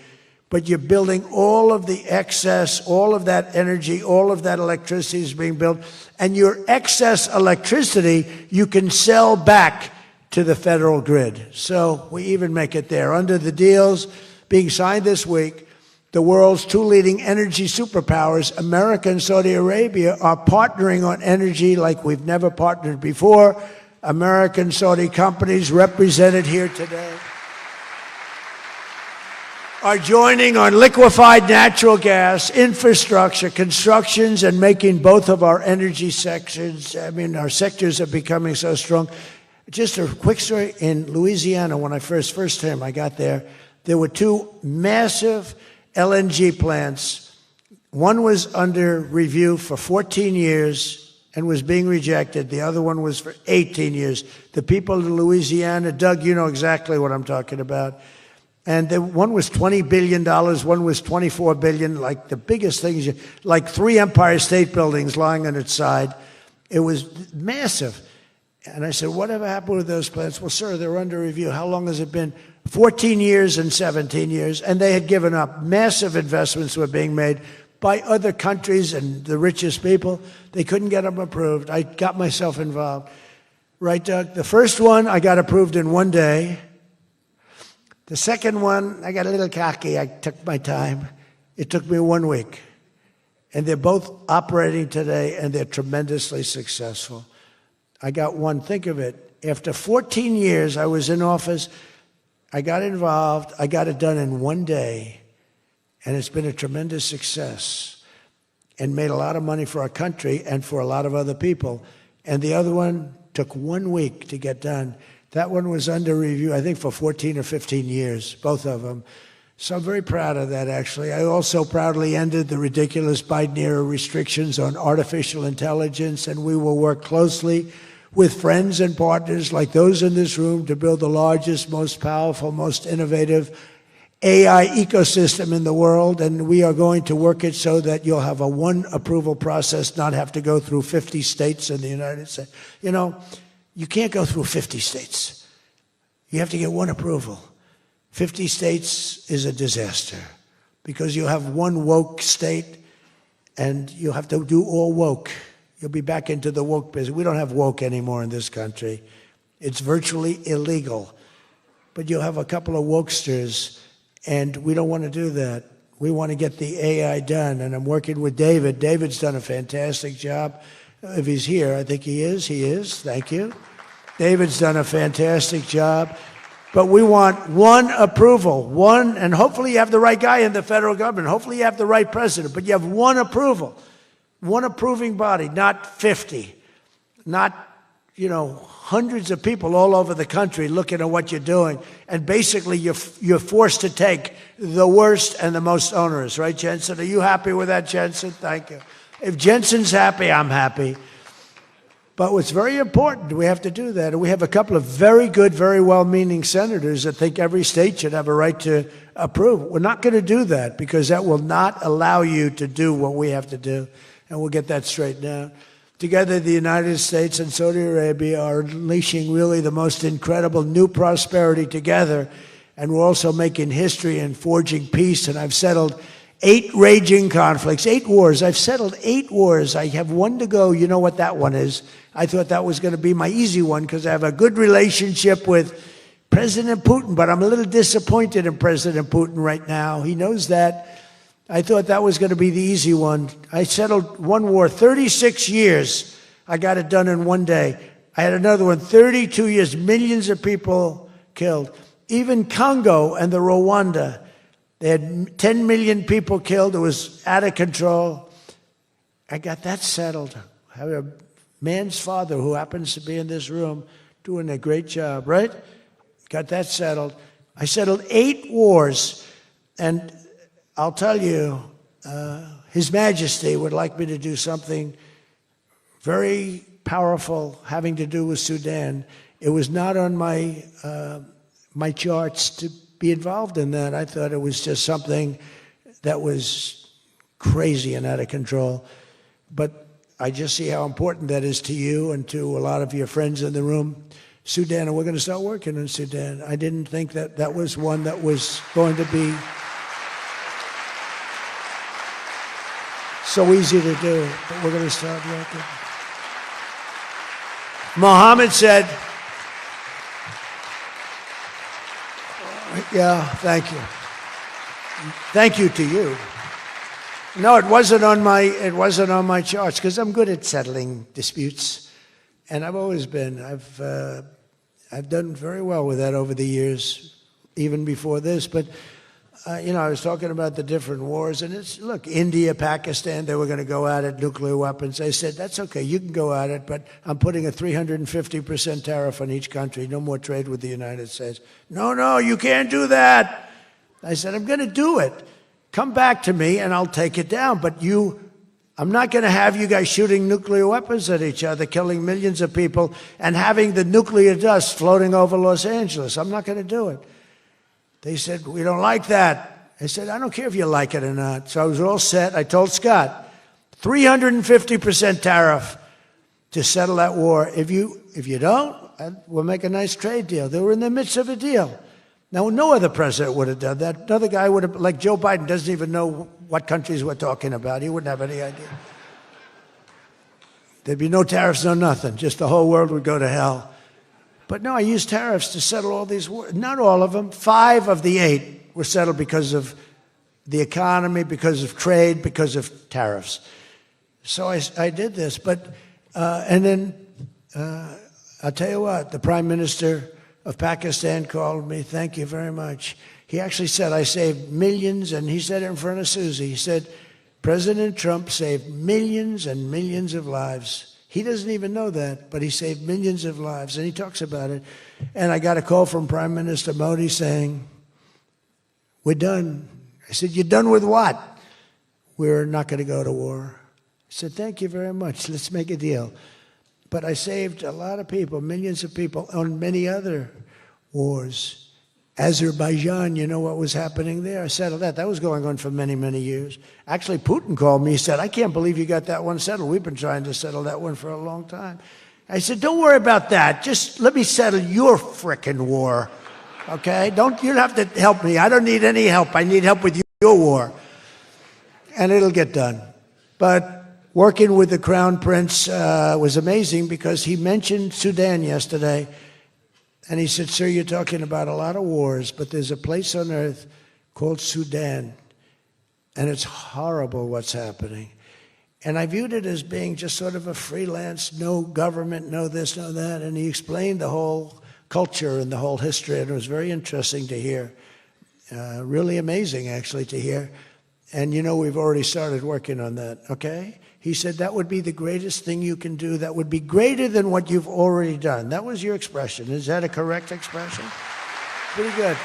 But you're building all of the excess, all of that energy, all of that electricity is being built. And your excess electricity, you can sell back to the federal grid. So we even make it there. Under the deals being signed this week, the world's two leading energy superpowers, America and Saudi Arabia, are partnering on energy like we've never partnered before. American Saudi companies represented here today are joining on liquefied natural gas, infrastructure, constructions, and making both of our energy sections, our sectors are becoming so strong. Just a quick story. In Louisiana, when I first time I got there were two massive LNG plants. One was under review for 14 years and was being rejected. The other one was for 18 years. The people in Louisiana, Doug, you know exactly what I'm talking about. And one was $20 billion, one was $24 billion, like the biggest things, like 3 Empire State Buildings lying on its side. It was massive. And I said, whatever happened with those plans? Well, sir, they're under review. How long has it been? 14 years and 17 years. And they had given up. Massive investments were being made by other countries and the richest people. They couldn't get them approved. I got myself involved. Right, Doug? The first one, I got approved in one day. The second one, I got a little cocky. I took my time. It took me 1 week. And they're both operating today, and they're tremendously successful. I got one. Think of it. After 14 years, I was in office. I got involved. I got it done in 1 day. And it's been a tremendous success and made a lot of money for our country and for a lot of other people. And the other one took 1 week to get done. That one was under review, I think, for 14 or 15 years, both of them. So I'm very proud of that, actually. I also proudly ended the ridiculous Biden-era restrictions on artificial intelligence, and we will work closely with friends and partners like those in this room to build the largest, most powerful, most innovative AI ecosystem in the world, and we are going to work it so that you'll have a one approval process, not have to go through 50 states in the United States. You know, you can't go through 50 states. You have to get one approval. 50 states is a disaster because you have one woke state and you have to do all woke. You'll be back into the woke business. We don't have woke anymore in this country. It's virtually illegal. But you'll have a couple of wokesters, and we don't want to do that. We want to get the AI done, and I'm working with David. David's done a fantastic job. If he's here, I think he is. He is. Thank you. David's done a fantastic job. But we want one approval, one, and hopefully you have the right guy in the federal government. Hopefully you have the right president, but you have one approval, one approving body, not 50, not, hundreds of people all over the country looking at what you're doing. And basically you're forced to take the worst and the most onerous, right, Jensen? Are you happy with that, Jensen? Thank you. If Jensen's happy, I'm happy. But what's very important, we have to do that. And we have a couple of very good, very well-meaning senators that think every state should have a right to approve. We're not going to do that because that will not allow you to do what we have to do. And we'll get that straightened out. Together, the United States and Saudi Arabia are unleashing really the most incredible new prosperity together. And we're also making history and forging peace. And I've settled 8 raging conflicts, 8 wars. I've settled 8 wars. I have one to go. You know what that one is. I thought that was going to be my easy one because I have a good relationship with President Putin, but I'm a little disappointed in President Putin right now. He knows that. I thought that was going to be the easy one. I settled one war, 36 years. I got it done in 1 day. I had another one, 32 years, millions of people killed. Even Congo and the Rwanda, they had 10 million people killed. It was out of control. I got that settled. I have a man's father who happens to be in this room doing a great job, right? Got that settled. I settled 8 wars. And I'll tell you, His Majesty would like me to do something very powerful having to do with Sudan. It was not on my my charts to be involved in that. I thought it was just something that was crazy and out of control. But I just see how important that is to you and to a lot of your friends in the room. Sudan, and we're going to start working in Sudan. I didn't think that that was one that was going to be so easy to do, but we're going to start working. Mohammed said, yeah, thank you. Thank you to you. No, it wasn't on my charts because I'm good at settling disputes, and I've always been. I've done very well with that over the years, even before this. But I was talking about the different wars, and look, India, Pakistan, they were going to go at it, nuclear weapons. I said, that's okay, you can go at it, but I'm putting a 350% tariff on each country, no more trade with the United States. No, you can't do that. I said, I'm going to do it. Come back to me, and I'll take it down, but I'm not going to have you guys shooting nuclear weapons at each other, killing millions of people, and having the nuclear dust floating over Los Angeles. I'm not going to do it. They said, we don't like that. I said, I don't care if you like it or not. So I was all set. I told Scott, 350% tariff. to settle that war. If you don't, we'll make a nice trade deal. They were in the midst of a deal. Now, no other president would have done that. Another guy would have, like Joe Biden, doesn't even know what countries we're talking about. He wouldn't have any idea. There'd be no tariffs, no nothing. Just the whole world would go to hell. But no, I used tariffs to settle all these wars. Not all of them. 5 of the 8 were settled because of the economy, because of trade, because of tariffs. So I did this. But, and then, I'll tell you what, the Prime Minister of Pakistan called me. Thank you very much. He actually said, I saved millions, and he said it in front of Susie. He said, President Trump saved millions and millions of lives. He doesn't even know that, but he saved millions of lives, and he talks about it. And I got a call from Prime Minister Modi saying, we're done. I said, you're done with what? We're not going to go to war. I said, thank you very much. Let's make a deal. But I saved a lot of people, millions of people, on many other wars. Azerbaijan, you know what was happening there? I settled that. That was going on for many, many years. Actually, Putin called me. He said, I can't believe you got that one settled. We've been trying to settle that one for a long time. I said, don't worry about that. Just let me settle your frickin' war, okay? You don't have to help me. I don't need any help. I need help with your war. And it'll get done. But working with the Crown Prince was amazing because he mentioned Sudan yesterday. And he said, sir, you're talking about a lot of wars, but there's a place on earth called Sudan, and it's horrible what's happening. And I viewed it as being just sort of a freelance, no government, no this, no that. And he explained the whole culture and the whole history, and it was very interesting to hear. Really amazing, actually, to hear. And, you know, we've already started working on that, okay? He said that would be the greatest thing you can do. That would be greater than what you've already done. That was your expression. Is that a correct expression? Pretty good.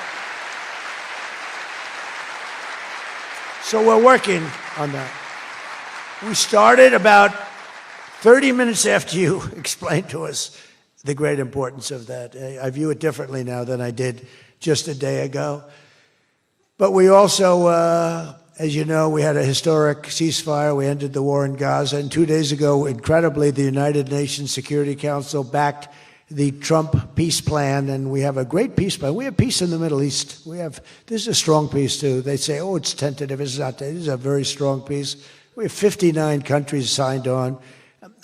So we're working on that. We started about 30 minutes after you explained to us the great importance of that. I view it differently now than I did just a day ago. But we also, as you know, we had a historic ceasefire. We ended the war in Gaza. And 2 days ago, incredibly, the United Nations Security Council backed the Trump peace plan. And we have a great peace plan. We have peace in the Middle East. This is a strong peace, too. They say, oh, it's tentative. It's not. This is a very strong peace. We have 59 countries signed on.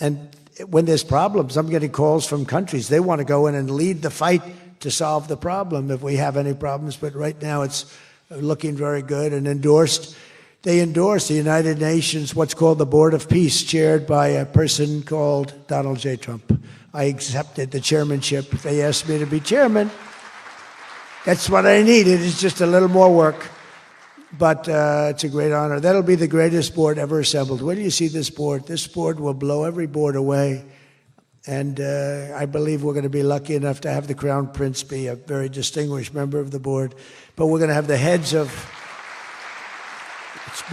And when there's problems, I'm getting calls from countries. They want to go in and lead the fight to solve the problem if we have any problems. But right now, it's looking very good, and they endorsed the United Nations, what's called the Board of Peace, chaired by a person called Donald J. Trump. I accepted the chairmanship. They asked me to be chairman. That's what I needed. It's just a little more work, but it's a great honor. That'll be the greatest board ever assembled. Where do you see this board? This board will blow every board away. And I believe we're going to be lucky enough to have the Crown Prince be a very distinguished member of the board. But we're going to have the heads of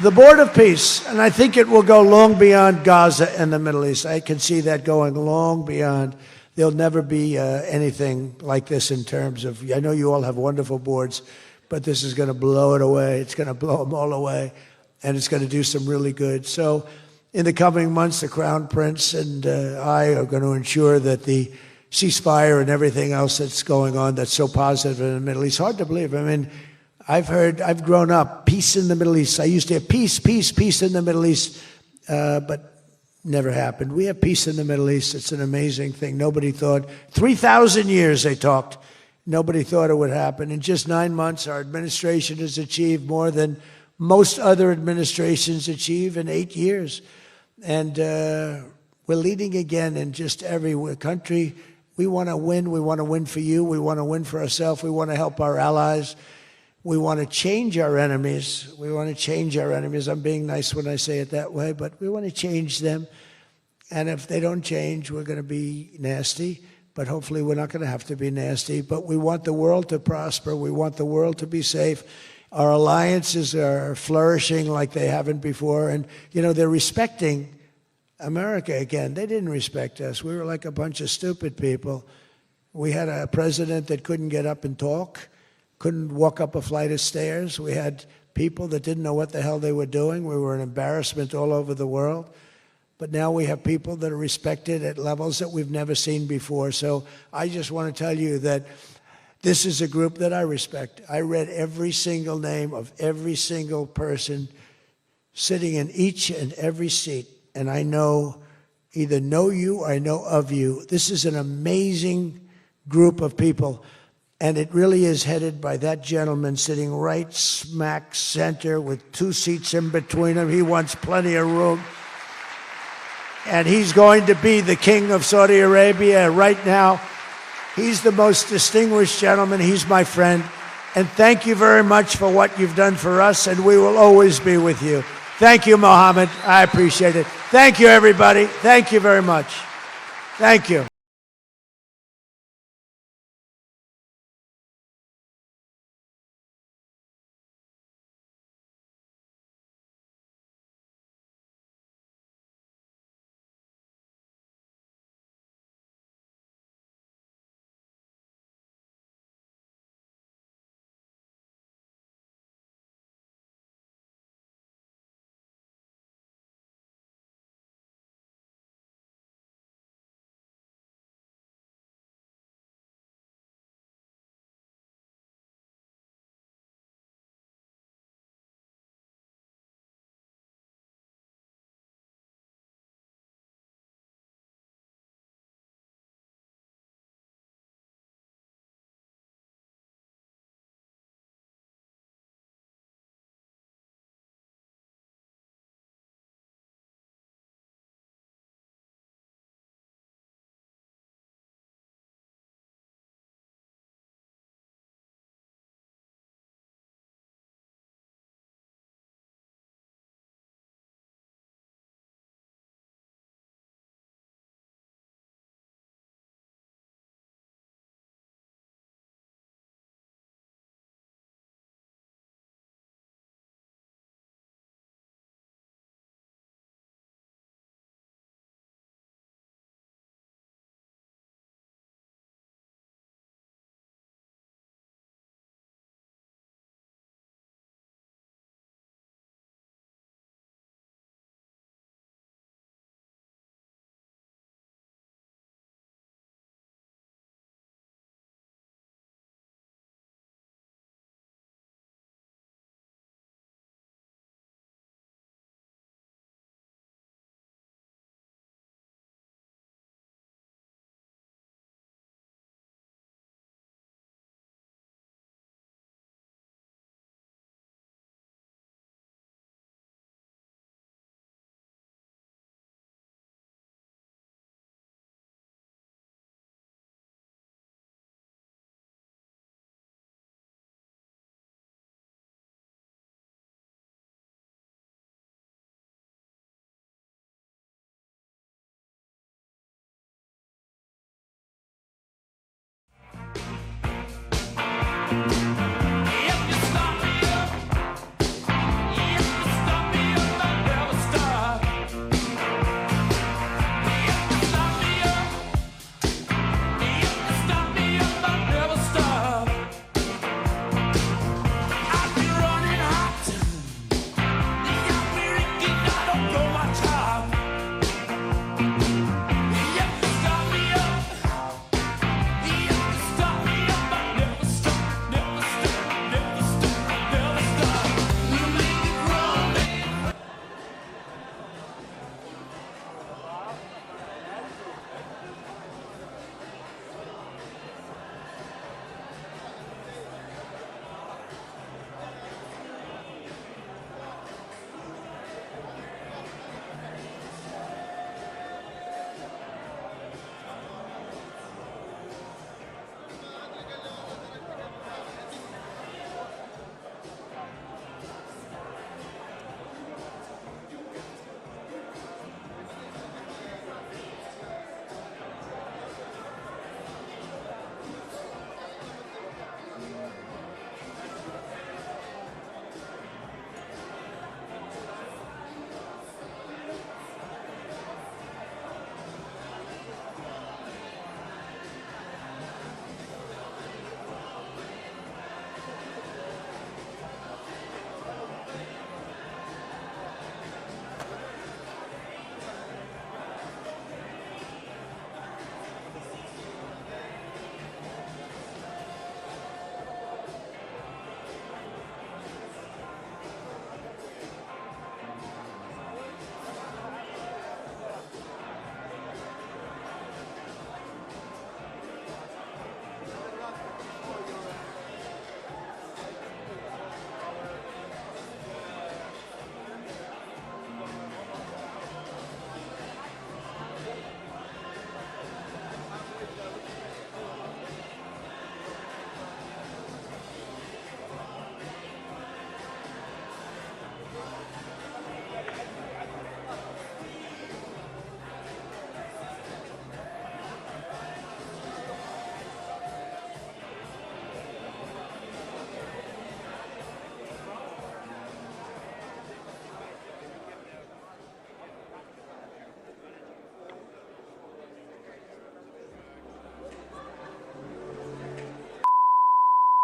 the Board of Peace, and I think it will go long beyond Gaza and the Middle East. I can see that going long beyond. There'll never be anything like this in terms of, I know you all have wonderful boards, but this is going to blow it away. It's going to blow them all away, and it's going to do some really good. So in the coming months, the Crown Prince and I are going to ensure that the ceasefire and everything else that's going on that's so positive in the Middle East, hard to believe. I mean, I've grown up, peace in the Middle East. I used to hear peace, peace, peace in the Middle East, but never happened. We have peace in the Middle East. It's an amazing thing. Nobody thought, 3,000 years they talked. Nobody thought it would happen. In just 9 months, our administration has achieved more than most other administrations achieve in 8 years. And we're leading again in just every country. We want to win. We want to win for you. We want to win for ourselves. We want to help our allies. We want to change our enemies. We want to change our enemies. I'm being nice when I say it that way, but we want to change them. And if they don't change, we're going to be nasty. But hopefully we're not going to have to be nasty. But we want the world to prosper. We want the world to be safe. Our alliances are flourishing like they haven't before. And, you know, they're respecting America again. They didn't respect us. We were like a bunch of stupid people. We had a president that couldn't get up and talk, couldn't walk up a flight of stairs. We had people that didn't know what the hell they were doing. We were an embarrassment all over the world. but now we have people that are respected at levels that we've never seen before. So I just want to tell you that this is a group that I respect. I read every single name of every single person sitting in each and every seat, and I either know you or I know of you. This is an amazing group of people, and it really is headed by that gentleman sitting right smack center with 2 seats in between him. He wants plenty of room. And he's going to be the king of Saudi Arabia right now. He's the most distinguished gentleman. He's my friend. And thank you very much for what you've done for us, and we will always be with you. Thank you, Mohammed. I appreciate it. Thank you, everybody. Thank you very much. Thank you.